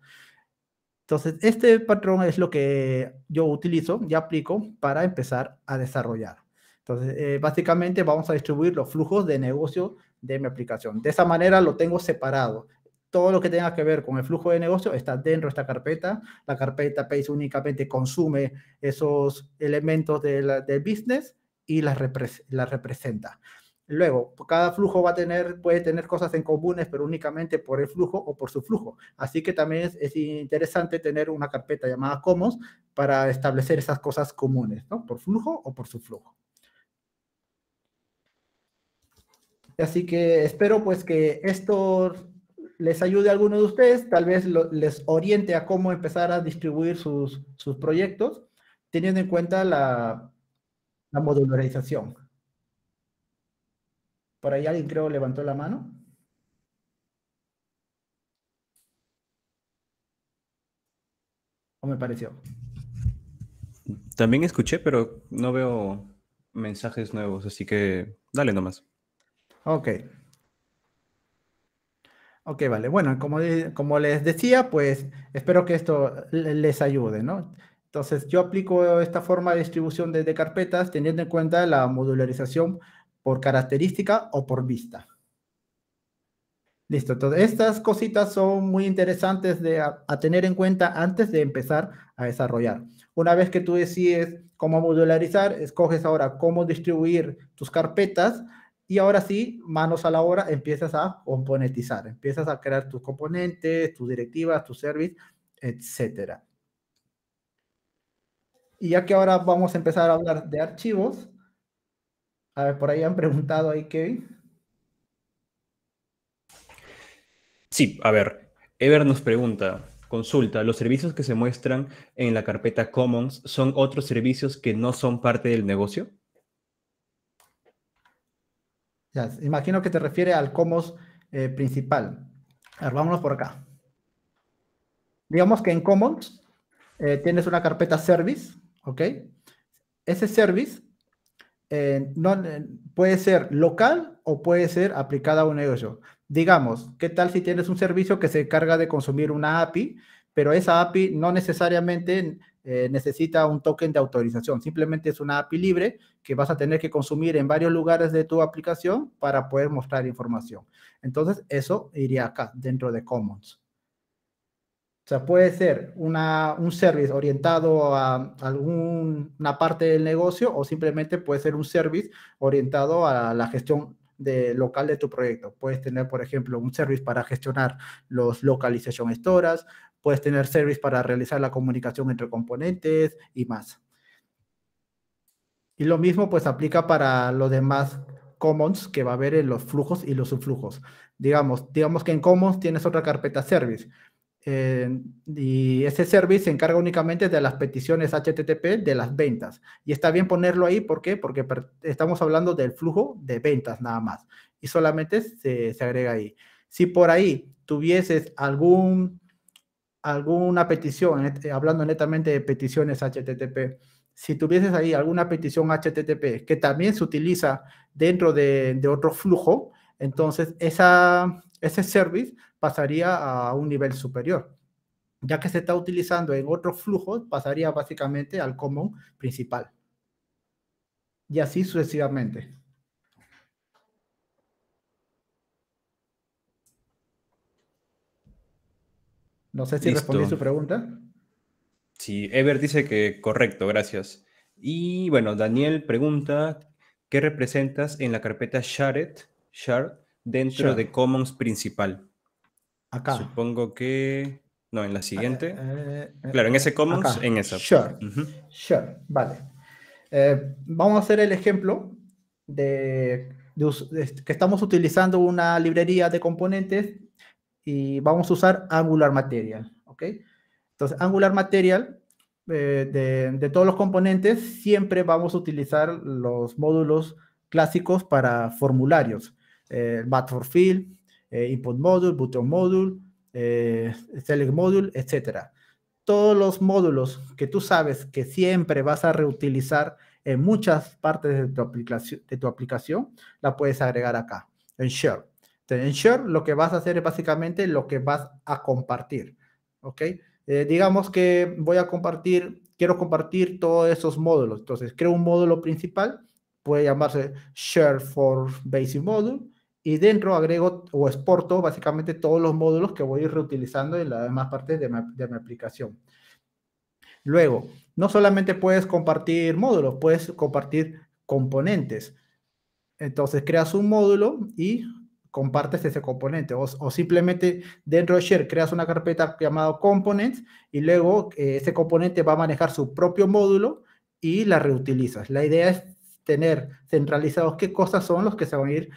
Entonces, este patrón es lo que yo utilizo y aplico para empezar a desarrollar. Entonces, básicamente vamos a distribuir los flujos de negocio de mi aplicación. De esa manera lo tengo separado. Todo lo que tenga que ver con el flujo de negocio está dentro de esta carpeta. La carpeta Page únicamente consume esos elementos del business y las representa. Luego, cada flujo puede tener cosas en comunes, pero únicamente por el flujo o por su flujo. Así que también es interesante tener una carpeta llamada Commons para establecer esas cosas comunes, ¿no? Por flujo o por su flujo. Así que espero pues que esto les ayude a alguno de ustedes, tal vez les oriente a cómo empezar a distribuir sus proyectos, teniendo en cuenta la modularización. Por ahí alguien creo levantó la mano. ¿O me pareció? También escuché, pero no veo mensajes nuevos, así que dale nomás. Ok. Ok, vale. Bueno, como les decía, pues espero que esto les ayude, ¿no? Entonces, yo aplico esta forma de distribución de carpetas teniendo en cuenta la modularización por característica o por vista. Listo, entonces estas cositas son muy interesantes a tener en cuenta antes de empezar a desarrollar. Una vez que tú decides cómo modularizar, escoges ahora cómo distribuir tus carpetas y ahora sí, manos a la obra, empiezas a componentizar, empiezas a crear tus componentes, tus directivas, tus service, etcétera. Y ya que ahora vamos a empezar a hablar de archivos, a ver, por ahí han preguntado ahí, Kevin. Sí, a ver, Ever nos pregunta, consulta, ¿los servicios que se muestran en la carpeta Commons son otros servicios que no son parte del negocio? Ya, imagino que te refiere al Commons principal. A ver, vámonos por acá. Digamos que en Commons tienes una carpeta Service, ¿ok? Ese Service puede ser local o puede ser aplicada a un negocio. Digamos, ¿qué tal si tienes un servicio que se encarga de consumir una API, pero esa API no necesariamente necesita un token de autorización, simplemente es una API libre que vas a tener que consumir en varios lugares de tu aplicación para poder mostrar información. Entonces, eso iría acá, dentro de Commons. O sea, puede ser un service orientado a alguna parte del negocio o simplemente puede ser un service orientado a la gestión local de tu proyecto. Puedes tener, por ejemplo, un service para gestionar los localization stores, puedes tener service para realizar la comunicación entre componentes y más. Y lo mismo pues aplica para los demás commons que va a haber en los flujos y los subflujos. Digamos que en commons tienes otra carpeta service. Y ese service se encarga únicamente de las peticiones HTTP de las ventas. Y está bien ponerlo ahí, ¿por qué? Porque estamos hablando del flujo de ventas nada más. Y solamente se agrega ahí. Si por ahí tuvieses alguna petición, hablando netamente de peticiones HTTP, si tuvieses ahí alguna petición HTTP que también se utiliza dentro de otro flujo, entonces ese service pasaría a un nivel superior. Ya que se está utilizando en otros flujos, pasaría básicamente al common principal. Y así sucesivamente. No sé si respondí Listo. su pregunta. Sí, Ever dice que correcto, gracias. Y bueno, Daniel pregunta, ¿qué representas en la carpeta Shard dentro Share. de Commons principal. Acá. Supongo que... No, en la siguiente. Eh, Claro, en ese Commons, acá. en esa. Share. Ujú. Share. Vale. Vamos a hacer el ejemplo que estamos utilizando una librería de componentes y vamos a usar Angular Material. ¿Ok? Entonces, Angular Material, de todos los componentes, siempre vamos a utilizar los módulos clásicos para formularios. Bat for Field, Input Module, Button Module, Select Module, etc. Todos los módulos que tú sabes que siempre vas a reutilizar en muchas partes de tu aplicación, la puedes agregar acá, en Share. Entonces, en Share lo que vas a hacer es básicamente lo que vas a compartir. ¿Ok? Digamos que quiero compartir todos esos módulos. Entonces, creo un módulo principal, puede llamarse Share for Basic Module, y dentro agrego o exporto básicamente todos los módulos que voy a ir reutilizando en las demás partes de mi aplicación. Luego, no solamente puedes compartir módulos, puedes compartir componentes. Entonces, creas un módulo y compartes ese componente. O simplemente dentro de Share creas una carpeta llamada Components y luego ese componente va a manejar su propio módulo y la reutilizas. La idea es tener centralizados qué cosas son los que se van a ir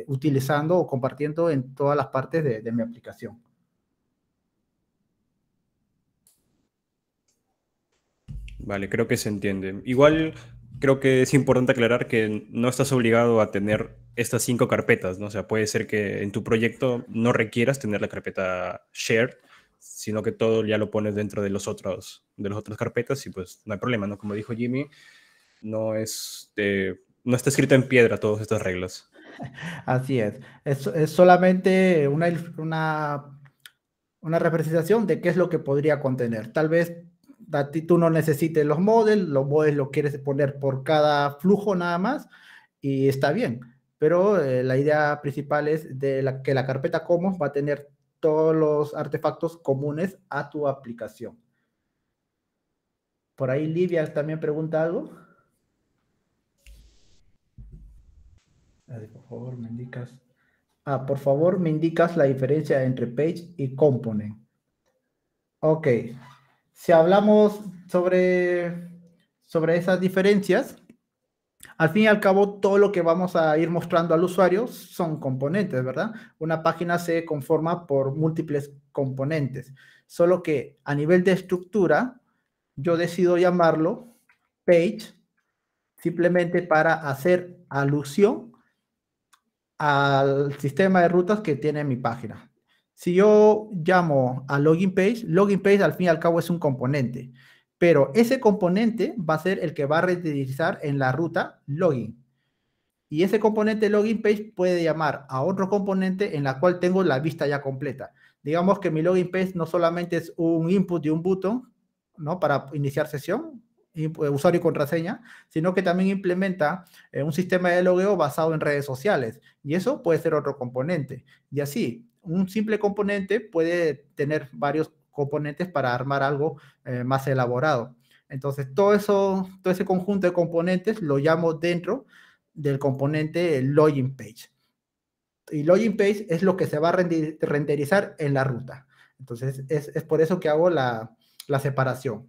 utilizando o compartiendo en todas las partes de mi aplicación. Vale, creo que se entiende. Igual creo que es importante aclarar que no estás obligado a tener estas 5 carpetas, ¿no? O sea, puede ser que en tu proyecto no requieras tener la carpeta shared, sino que todo ya lo pones dentro de de las otras carpetas y pues no hay problema, ¿no? Como dijo Jimmy, no no está escrito en piedra todas estas reglas. Así es. Es solamente una representación de qué es lo que podría contener. Tal vez a ti tú no necesites los models lo quieres poner por cada flujo nada más y está bien. Pero la idea principal es que la carpeta Commons va a tener todos los artefactos comunes a tu aplicación. Por ahí Livia también pregunta algo. Por favor, me indicas. Por favor, me indicas la diferencia entre page y component. Ok. Si hablamos sobre esas diferencias, al fin y al cabo, todo lo que vamos a ir mostrando al usuario son componentes, ¿verdad? Una página se conforma por múltiples componentes, solo que a nivel de estructura, yo decido llamarlo page, simplemente para hacer alusión al sistema de rutas que tiene mi página. Si yo llamo a login page al fin y al cabo es un componente, pero ese componente va a ser el que va a renderizar en la ruta login. Y ese componente login page puede llamar a otro componente en la cual tengo la vista ya completa. Digamos que mi login page no solamente es un input y un button, ¿no? Para iniciar sesión, usuario y contraseña, sino que también implementa un sistema de logueo basado en redes sociales. Y eso puede ser otro componente. Y así, un simple componente puede tener varios componentes para armar algo más elaborado. Entonces, todo ese conjunto de componentes lo llamo dentro del componente login page. Y login page es lo que se va a renderizar en la ruta. Entonces, es por eso que hago la separación.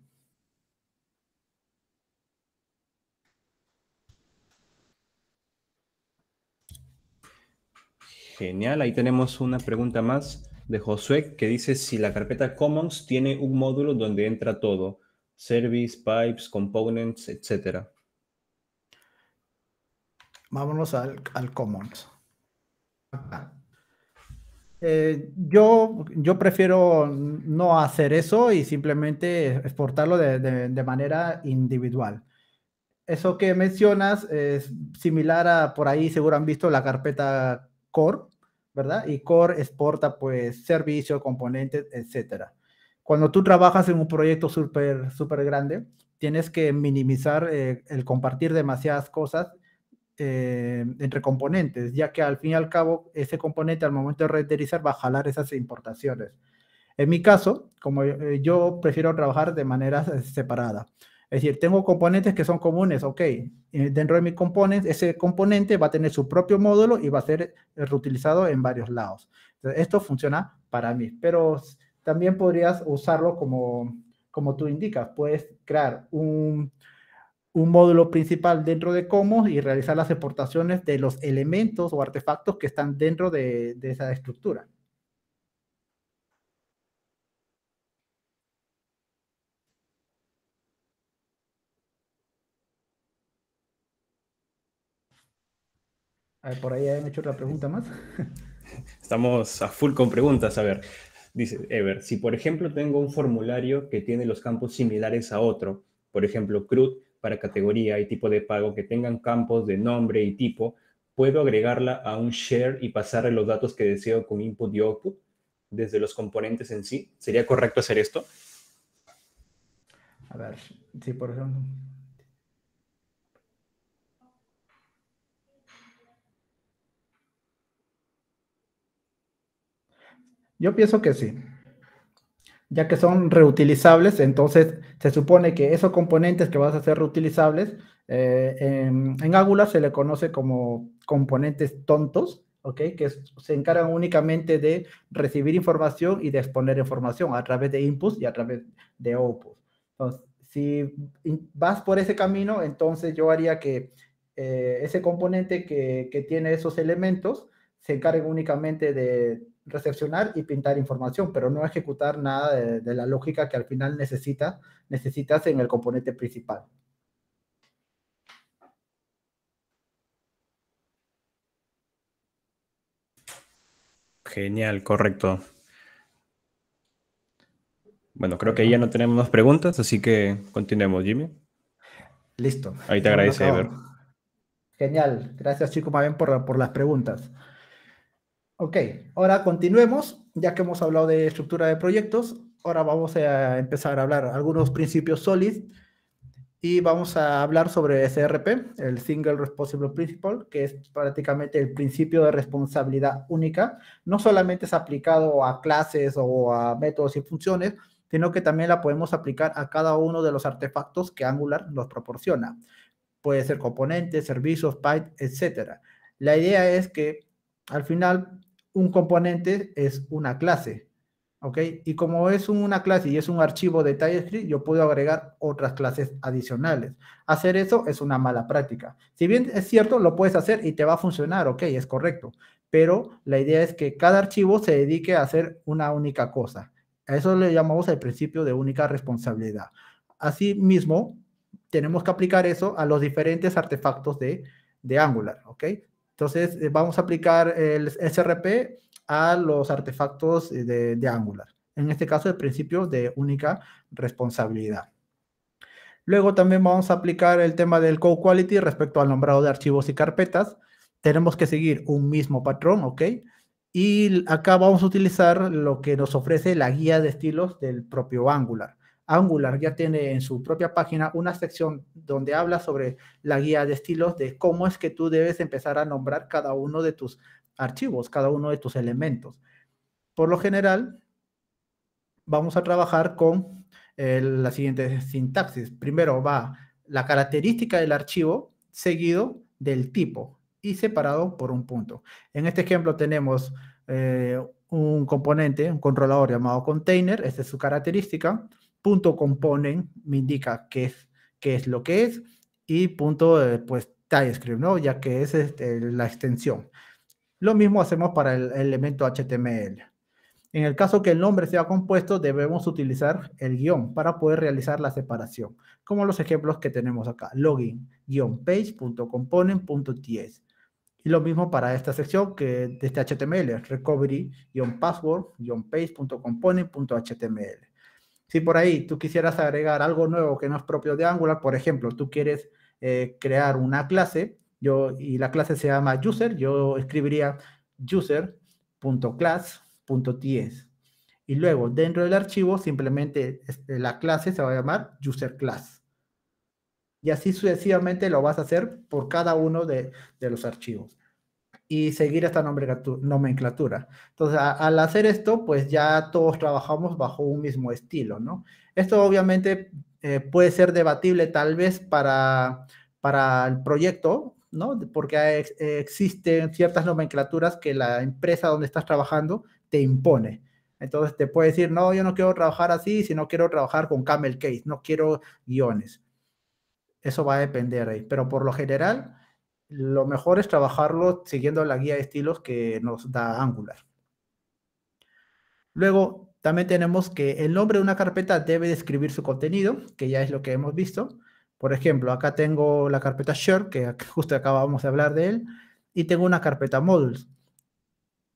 Genial, ahí tenemos una pregunta más de Josué que dice si la carpeta Commons tiene un módulo donde entra todo, service, pipes, components, etc. Vámonos al Commons. Yo prefiero no hacer eso y simplemente exportarlo de manera individual. Eso que mencionas es similar a, por ahí seguro han visto la carpeta core, ¿verdad? Y core exporta pues servicios, componentes, etcétera. Cuando tú trabajas en un proyecto súper grande, tienes que minimizar el compartir demasiadas cosas entre componentes, ya que al fin y al cabo ese componente al momento de renderizar va a jalar esas importaciones. En mi caso, como yo prefiero trabajar de manera separada. Es decir, tengo componentes que son comunes, ok, dentro de mi component, ese componente va a tener su propio módulo y va a ser reutilizado en varios lados. Entonces, esto funciona para mí, pero también podrías usarlo como tú indicas. Puedes crear un módulo principal dentro de Commons y realizar las exportaciones de los elementos o artefactos que están dentro de esa estructura. A ver, por ahí han hecho otra pregunta más. Estamos a full con preguntas. A ver, dice Ever, si por ejemplo tengo un formulario que tiene los campos similares a otro, por ejemplo, CRUD para categoría y tipo de pago que tengan campos de nombre y tipo, ¿puedo agregarla a un share y pasarle los datos que deseo con input y output desde los componentes en sí? ¿Sería correcto hacer esto? A ver, sí, por ejemplo. Yo pienso que sí. Ya que son reutilizables, entonces se supone que esos componentes que vas a hacer reutilizables, en Angular se le conoce como componentes tontos, ¿ok? Que se encargan únicamente de recibir información y de exponer información a través de inputs y a través de outputs. Entonces, si vas por ese camino, entonces yo haría que ese componente que tiene esos elementos se encargue únicamente de recepcionar y pintar información, pero no ejecutar nada de la lógica que al final necesitas en el componente principal. Genial, correcto. Bueno, creo que ya no tenemos más preguntas, así que continuemos, Jimmy. Listo. Ahí te agradece, Ever. Genial. Gracias, chicos, más bien por las preguntas. Ok, ahora continuemos, ya que hemos hablado de estructura de proyectos, ahora vamos a empezar a hablar algunos principios SOLID y vamos a hablar sobre SRP, el Single Responsible Principle, que es prácticamente el principio de responsabilidad única. No solamente es aplicado a clases o a métodos y funciones, sino que también la podemos aplicar a cada uno de los artefactos que Angular nos proporciona. Puede ser componentes, servicios, pipe, etc. La idea es que al final un componente es una clase, ¿ok? Y como es una clase y es un archivo de TypeScript, yo puedo agregar otras clases adicionales. Hacer eso es una mala práctica. Si bien es cierto, lo puedes hacer y te va a funcionar, ok, es correcto. Pero la idea es que cada archivo se dedique a hacer una única cosa. A eso le llamamos el principio de única responsabilidad. Asimismo, tenemos que aplicar eso a los diferentes artefactos de Angular, ¿ok? Entonces, vamos a aplicar el SRP a los artefactos de Angular. En este caso, el principio de única responsabilidad. Luego también vamos a aplicar el tema del Code Quality respecto al nombrado de archivos y carpetas. Tenemos que seguir un mismo patrón, ¿ok? Y acá vamos a utilizar lo que nos ofrece la guía de estilos del propio Angular. Angular ya tiene en su propia página una sección donde habla sobre la guía de estilos de cómo es que tú debes empezar a nombrar cada uno de tus archivos, cada uno de tus elementos. Por lo general, vamos a trabajar con la siguiente sintaxis. Primero va la característica del archivo seguido del tipo y separado por un punto. En este ejemplo tenemos un componente, un controlador llamado container, esta es su característica. Punto component me indica qué es lo que es y punto pues TypeScript, ¿no? Ya que es la extensión. Lo mismo hacemos para el elemento HTML. En el caso que el nombre sea compuesto, debemos utilizar el guión para poder realizar la separación, como los ejemplos que tenemos acá, login-page.component.ts. Y lo mismo para esta sección que de este HTML, recovery-password-page.component.html. Si por ahí tú quisieras agregar algo nuevo que no es propio de Angular, por ejemplo, tú quieres crear una clase, y la clase se llama user, yo escribiría user.class.ts. Y luego, dentro del archivo, simplemente la clase se va a llamar userClass. Y así sucesivamente lo vas a hacer por cada uno de los archivos. Y seguir esta nomenclatura. Entonces, al hacer esto, pues ya todos trabajamos bajo un mismo estilo, ¿no? Esto obviamente puede ser debatible tal vez para para el proyecto, ¿no? Porque existen ciertas nomenclaturas que la empresa donde estás trabajando te impone. Entonces te puede decir, no, yo no quiero trabajar así, sino quiero trabajar con camel case, no quiero guiones. Eso va a depender ahí, pero por lo general, lo mejor es trabajarlo siguiendo la guía de estilos que nos da Angular. Luego, también tenemos que el nombre de una carpeta debe describir su contenido, que ya es lo que hemos visto. Por ejemplo, acá tengo la carpeta share, que justo acabamos de hablar de él, y tengo una carpeta modules.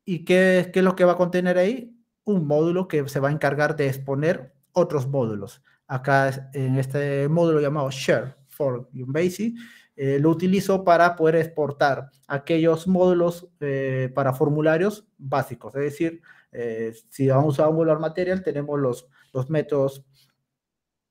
¿Y qué es lo que va a contener ahí? Un módulo que se va a encargar de exponer otros módulos. Acá en este módulo llamado share for Basic, lo utilizo para poder exportar aquellos módulos para formularios básicos. Es decir, si vamos a Angular Material, tenemos los métodos,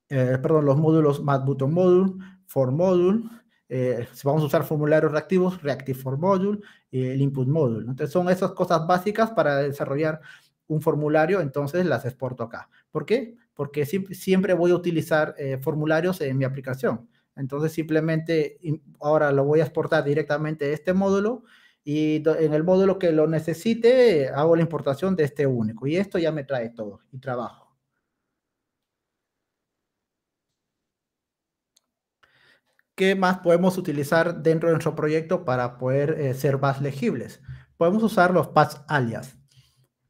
los módulos MathButton Module, For Module, si vamos a usar formularios reactivos, Reactive for Module, el Input Module. Entonces son esas cosas básicas para desarrollar un formulario, entonces las exporto acá. ¿Por qué? Porque siempre voy a utilizar formularios en mi aplicación. Entonces simplemente ahora lo voy a exportar directamente de este módulo y en el módulo que lo necesite hago la importación de este único. Y esto ya me trae todo y trabajo. ¿Qué más podemos utilizar dentro de nuestro proyecto para poder ser más legibles? Podemos usar los paths alias.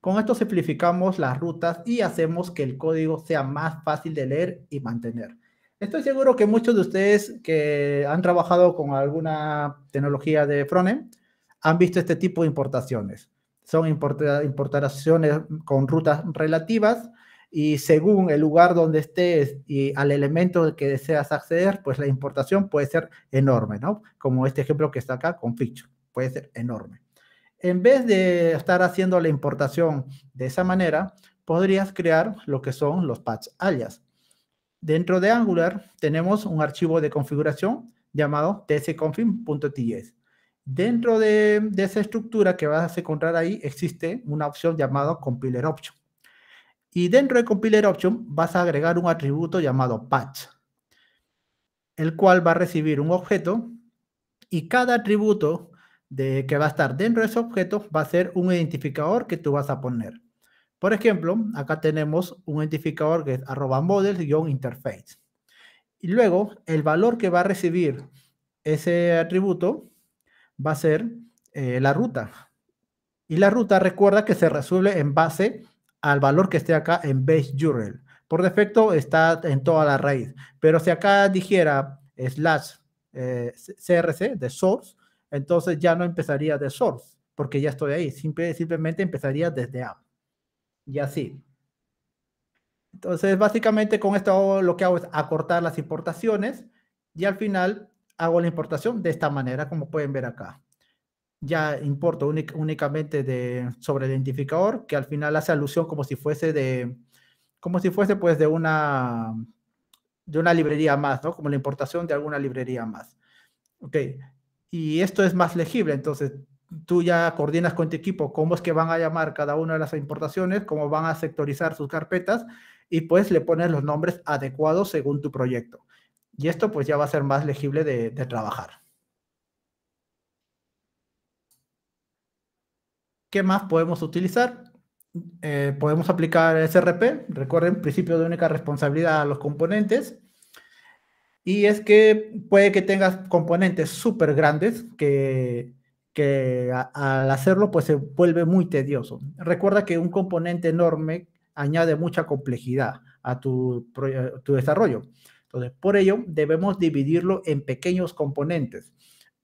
Con esto simplificamos las rutas y hacemos que el código sea más fácil de leer y mantener. Estoy seguro que muchos de ustedes que han trabajado con alguna tecnología de frontend han visto este tipo de importaciones. Son importaciones con rutas relativas y según el lugar donde estés y al elemento que deseas acceder, pues la importación puede ser enorme, ¿no? Como este ejemplo que está acá con feature, puede ser enorme. En vez de estar haciendo la importación de esa manera, podrías crear lo que son los paths alias. Dentro de Angular tenemos un archivo de configuración llamado tsconfig.ts. Dentro de esa estructura que vas a encontrar ahí existe una opción llamada compiler option. Y dentro de compiler option vas a agregar un atributo llamado patch, el cual va a recibir un objeto y cada atributo que va a estar dentro de ese objeto va a ser un identificador que tú vas a poner. Por ejemplo, acá tenemos un identificador que es @model_interface. Y luego el valor que va a recibir ese atributo va a ser la ruta. Y la ruta, recuerda que se resuelve en base al valor que esté acá en base URL. Por defecto está en toda la raíz. Pero si acá dijera /crc de source, entonces ya no empezaría de source, porque ya estoy ahí. Simplemente empezaría desde app. Y así. Entonces, básicamente con esto lo que hago es acortar las importaciones y al final hago la importación de esta manera, como pueden ver acá. Ya importo únicamente sobre el identificador, que al final hace alusión como si fuese pues de una librería más, ¿no? Como la importación de alguna librería más. Ok. Y esto es más legible, entonces tú ya coordinas con tu equipo cómo es que van a llamar cada una de las importaciones, cómo van a sectorizar sus carpetas y pues le pones los nombres adecuados según tu proyecto. Y esto pues ya va a ser más legible de trabajar. ¿Qué más podemos utilizar? Podemos aplicar SRP, recuerden, principio de única responsabilidad a los componentes. Y es que puede que tengas componentes súper grandes que al hacerlo pues se vuelve muy tedioso. Recuerda que un componente enorme añade mucha complejidad a tu desarrollo. Entonces, por ello, debemos dividirlo en pequeños componentes.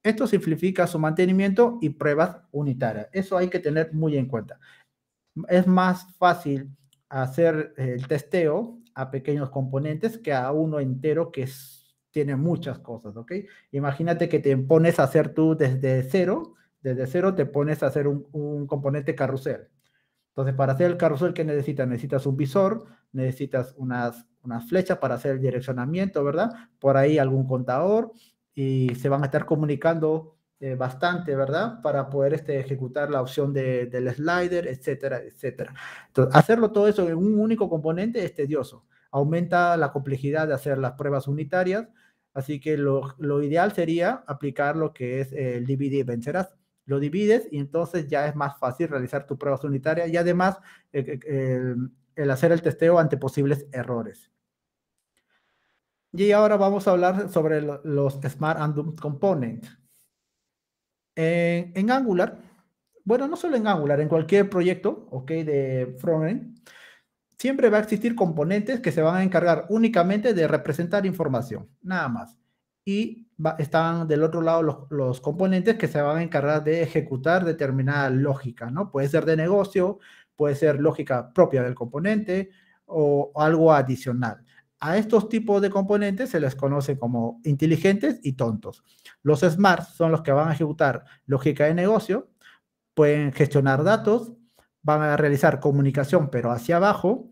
Esto simplifica su mantenimiento y pruebas unitarias. Eso hay que tener muy en cuenta. Es más fácil hacer el testeo a pequeños componentes que a uno entero que tiene muchas cosas, ¿ok? Imagínate que te pones a hacer tú desde cero te pones a hacer un componente carrusel. Entonces, para hacer el carrusel, ¿qué necesitas? Necesitas un visor, necesitas unas flechas para hacer el direccionamiento, ¿verdad? Por ahí algún contador y se van a estar comunicando bastante, ¿verdad? Para poder ejecutar la opción del slider, etcétera, etcétera. Entonces, hacerlo todo eso en un único componente es tedioso. Aumenta la complejidad de hacer las pruebas unitarias, Así que lo ideal sería aplicar lo que es el divide y vencerás. Lo divides y entonces ya es más fácil realizar tu pruebas unitarias y además el hacer el testeo ante posibles errores. Y ahora vamos a hablar sobre los Smart and Components. En Angular, bueno, no solo en Angular, en cualquier proyecto, ¿ok? De frontend, siempre va a existir componentes que se van a encargar únicamente de representar información, nada más. Y están del otro lado los componentes que se van a encargar de ejecutar determinada lógica, ¿no? Puede ser de negocio, puede ser lógica propia del componente o algo adicional. A estos tipos de componentes se les conoce como inteligentes y tontos. Los smart son los que van a ejecutar lógica de negocio, pueden gestionar datos, van a realizar comunicación, pero hacia abajo,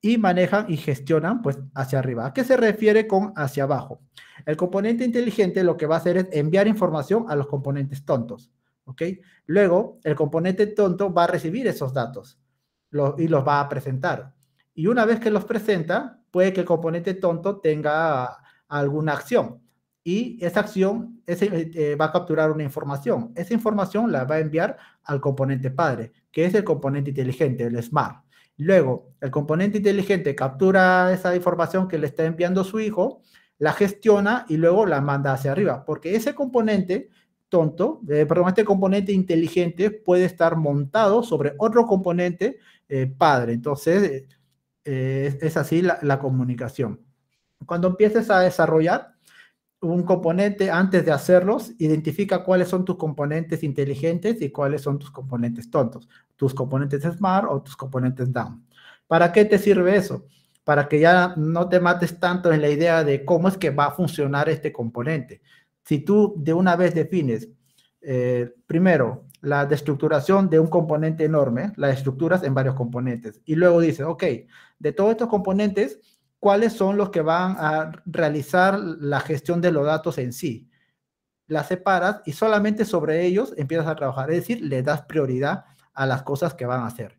y manejan y gestionan pues hacia arriba. ¿A qué se refiere con hacia abajo? El componente inteligente lo que va a hacer es enviar información a los componentes tontos, ¿ok? Luego, el componente tonto va a recibir esos datos y los va a presentar. Y una vez que los presenta, puede que el componente tonto tenga alguna acción. Y esa acción va a capturar una información. Esa información la va a enviar al componente padre, que es el componente inteligente, el smart. Luego, el componente inteligente captura esa información que le está enviando su hijo, la gestiona y luego la manda hacia arriba, porque ese componente este componente inteligente puede estar montado sobre otro componente padre. Entonces, es así la comunicación. Cuando empieces a desarrollar un componente, antes de hacerlos, identifica cuáles son tus componentes inteligentes y cuáles son tus componentes tontos, tus componentes smart o tus componentes down. ¿Para qué te sirve eso? Para que ya no te mates tanto en la idea de cómo es que va a funcionar este componente. Si tú de una vez defines, primero, la destructuración de un componente enorme, la estructuras en varios componentes, y luego dices, ok, de todos estos componentes, ¿cuáles son los que van a realizar la gestión de los datos en sí? Las separas y solamente sobre ellos empiezas a trabajar, es decir, le das prioridad a las cosas que van a hacer.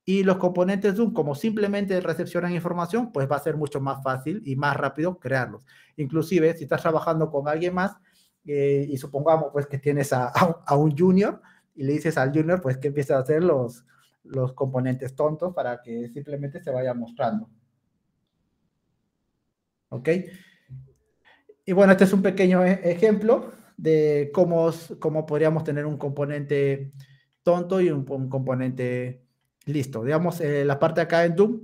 Y los componentes Zoom, como simplemente recepcionan información, pues va a ser mucho más fácil y más rápido crearlos. Inclusive, si estás trabajando con alguien más, y supongamos pues que tienes a un junior, y le dices al junior pues que empiece a hacer los componentes tontos para que simplemente se vaya mostrando. ¿Ok? Y bueno, este es un pequeño ejemplo de cómo podríamos tener un componente tonto y un componente listo. Digamos, la parte acá en Doom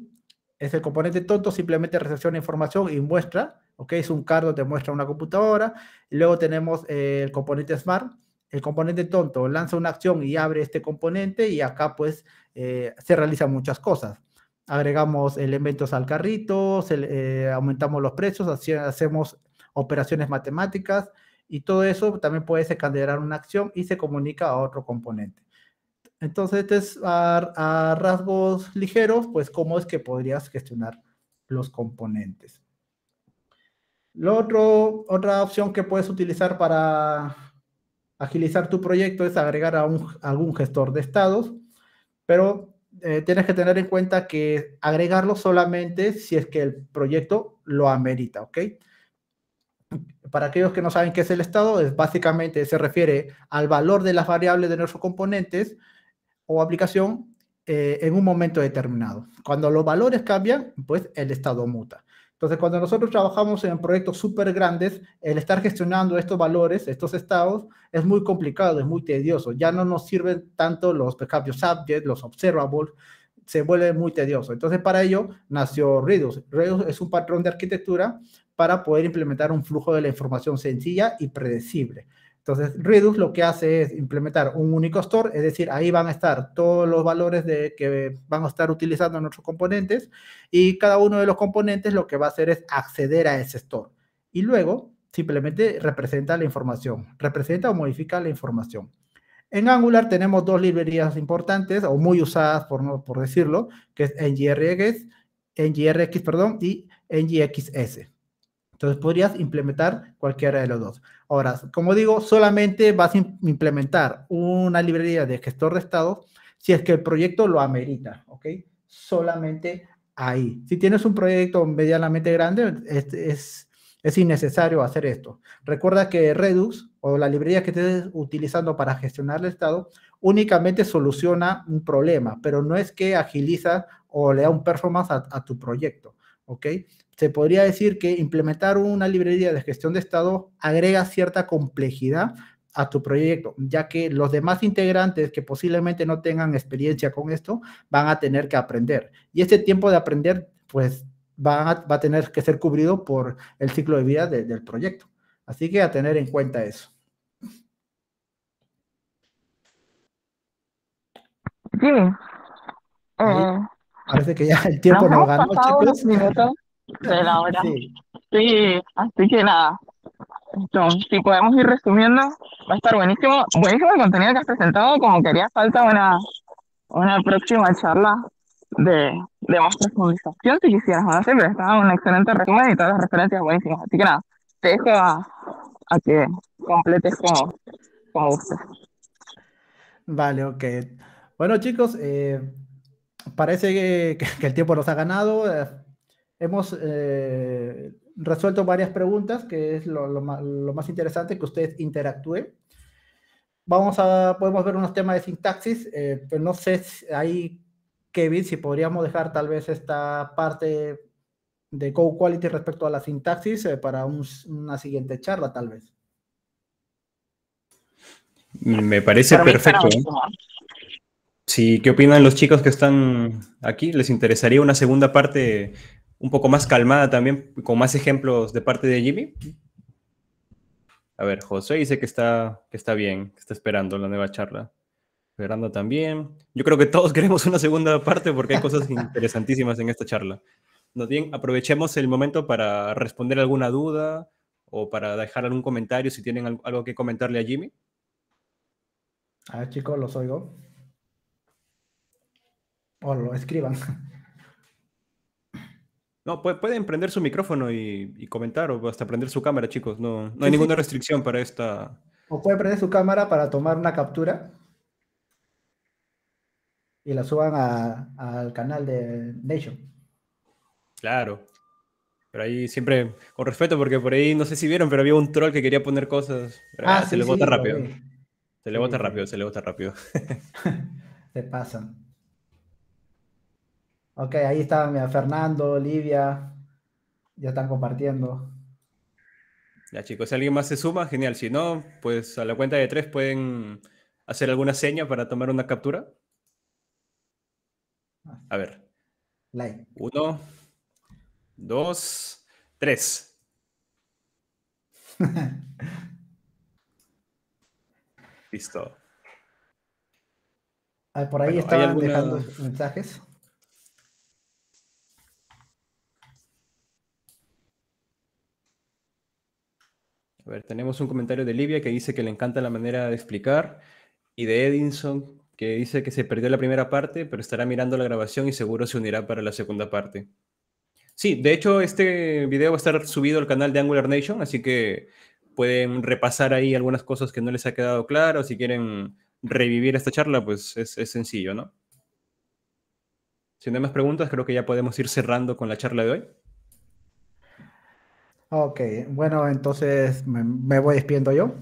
es el componente tonto, simplemente recepciona información y muestra, ¿ok? Es un card donde muestra una computadora. Y luego tenemos el componente Smart. El componente tonto lanza una acción y abre este componente y acá pues se realizan muchas cosas. Agregamos elementos al carrito, aumentamos los precios, hacemos operaciones matemáticas y todo eso también puede desencadenar una acción y se comunica a otro componente. Entonces, este es a rasgos ligeros, pues cómo es que podrías gestionar los componentes. Otra opción que puedes utilizar para agilizar tu proyecto es agregar a algún gestor de estados, pero tienes que tener en cuenta que agregarlo solamente si es que el proyecto lo amerita, ¿ok? Para aquellos que no saben qué es el estado, básicamente se refiere al valor de las variables de nuestros componentes o aplicación en un momento determinado. Cuando los valores cambian, pues el estado muta. Entonces, cuando nosotros trabajamos en proyectos súper grandes, el estar gestionando estos valores, estos estados, es muy complicado, es muy tedioso. Ya no nos sirven tanto los cambios subject, los observables, se vuelve muy tedioso. Entonces, para ello nació Redux. Redux es un patrón de arquitectura para poder implementar un flujo de la información sencilla y predecible. Entonces, Redux lo que hace es implementar un único store, es decir, ahí van a estar todos los valores que van a estar utilizando nuestros componentes y cada uno de los componentes lo que va a hacer es acceder a ese store. Y luego, simplemente representa la información, representa o modifica la información. En Angular tenemos dos librerías importantes o muy usadas, por decirlo, que es NGRX y NGXS. Entonces podrías implementar cualquiera de los dos. Ahora, como digo, solamente vas a implementar una librería de gestor de estados si es que el proyecto lo amerita, ¿ok? Solamente ahí. Si tienes un proyecto medianamente grande, es Es innecesario hacer esto. Recuerda que Redux o la librería que estés utilizando para gestionar el estado únicamente soluciona un problema, pero no es que agiliza o le da un performance a tu proyecto, ¿ok? Se podría decir que implementar una librería de gestión de estado agrega cierta complejidad a tu proyecto, ya que los demás integrantes que posiblemente no tengan experiencia con esto van a tener que aprender. Y este tiempo de aprender, pues, va a tener que ser cubrido por el ciclo de vida del proyecto. Así que a tener en cuenta eso. Jimmy, Ahí eh, parece que ya el nos tiempo nos hemos ganó, pasado unos chicos. minutos de la hora. Sí. Sí, así que nada, si podemos ir resumiendo, va a estar buenísimo. Buenísimo el contenido que has presentado, como quería falta una próxima charla de más profundización, si quisieras, no sé, pero estaba un excelente resumen y todas las referencias buenísimas. Así que nada, te dejo a que completes como gustes. Vale, ok. Bueno, chicos, parece que el tiempo nos ha ganado. Hemos resuelto varias preguntas, que es lo más interesante, que ustedes interactúen. Podemos ver unos temas de sintaxis, pero no sé ahí, Kevin, si podríamos dejar tal vez esta parte de Code Quality respecto a la sintaxis para una siguiente charla, tal vez. Me parece Para mí perfecto, ¿eh? Sí, ¿qué opinan los chicos que están aquí? ¿Les interesaría una segunda parte un poco más calmada también, con más ejemplos de parte de Jimmy? A ver, José dice que está bien, que está esperando la nueva charla. Fernando también. Yo creo que todos queremos una segunda parte porque hay cosas interesantísimas en esta charla. Nos bien, aprovechemos el momento para responder alguna duda o para dejar algún comentario si tienen algo que comentarle a Jimmy. A ver, chicos, los oigo. O lo escriban. No, pueden prender su micrófono y comentar o hasta prender su cámara, chicos. No hay Sí, ninguna sí. restricción para esta. O pueden prender su cámara para tomar una captura y la suban al canal de Nation. Claro. Pero ahí siempre con respeto, porque por ahí no sé si vieron, pero había un troll que quería poner cosas. Pero, se Sí, le bota sí, lo rápido. vi. Se le Sí, bota sí. rápido, se le bota rápido. Se pasan. Ok, ahí están Fernando, Olivia, ya están compartiendo. Ya, chicos, si alguien más se suma, genial. Si no, pues a la cuenta de 3 pueden hacer alguna seña para tomar una captura. A ver. Like. 1, 2, 3. Listo. Por ahí Bueno, ¿hay estaban dejando alguna? mensajes. A ver, tenemos un comentario de Livia que dice que le encanta la manera de explicar y de Edinson que dice que se perdió la primera parte, pero estará mirando la grabación y seguro se unirá para la segunda parte. Sí, de hecho este video va a estar subido al canal de Angular Nation, así que pueden repasar ahí algunas cosas que no les ha quedado claro. Si quieren revivir esta charla, pues es sencillo, ¿no? Si no hay más preguntas, creo que ya podemos ir cerrando con la charla de hoy. Ok, bueno, entonces me voy despidiendo yo.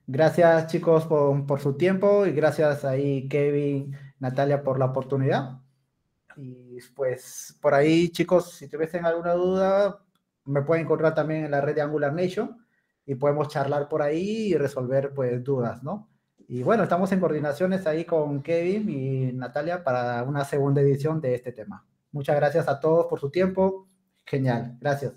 Gracias, chicos, por su tiempo y gracias ahí, Kevin, Natalia, por la oportunidad. Y pues por ahí, chicos, si tuviesen alguna duda, me pueden encontrar también en la red de Angular Nation y podemos charlar por ahí y resolver pues dudas, ¿no? Y bueno, estamos en coordinaciones ahí con Kevin y Natalia para una segunda edición de este tema. Muchas gracias a todos por su tiempo. Genial, gracias.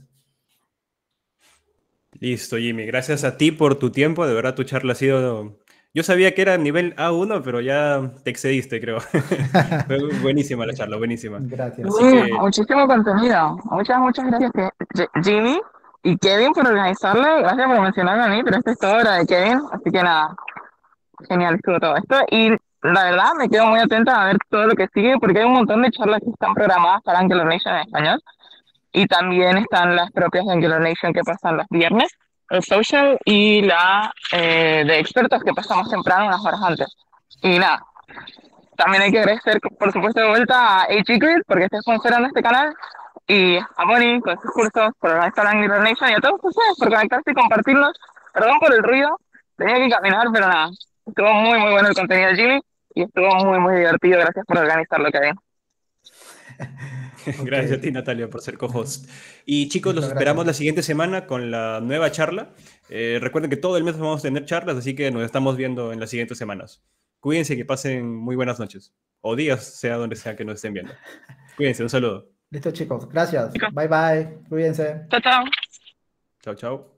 Listo, Jimmy. Gracias a ti por tu tiempo. De verdad, tu charla ha sido... Yo sabía que era nivel A1, pero ya te excediste, creo. Fue buenísima la charla, buenísima. Gracias. Así Sí, que, muchísimo contenido. Muchas gracias, Jimmy y Kevin, por organizarlo. Gracias por mencionarme a mí, pero esta es toda obra de Kevin. Así que nada, genial estuvo todo esto. Y la verdad, me quedo muy atenta a ver todo lo que sigue, porque hay un montón de charlas que están programadas para Angular Nation en español. Y también están las propias de Angular Nation que pasan los viernes, el social y la de expertos que pasamos temprano unas horas antes. Y nada, también hay que agradecer, por supuesto, de vuelta a HGrid porque está sponsorando este canal y a Moni con sus cursos por organizar Angular Nation y a todos ustedes por conectarse y compartirlos. Perdón por el ruido, tenía que caminar, pero nada, estuvo muy, muy bueno el contenido de Jimmy y estuvo muy, muy divertido. Gracias por organizarlo, Kevin. Ok, Gracias a ti, Natalia, por ser co-host. Y chicos, los listo, esperamos la gracias. siguiente semana con la nueva charla. Recuerden que todo el mes vamos a tener charlas, así que nos estamos viendo en las siguientes semanas. Cuídense y que pasen muy buenas noches. O días, sea donde sea que nos estén viendo. Cuídense, un saludo. Listo, chicos. Gracias. Chicos, Bye, bye. Cuídense. chao, chao. Chao, chao.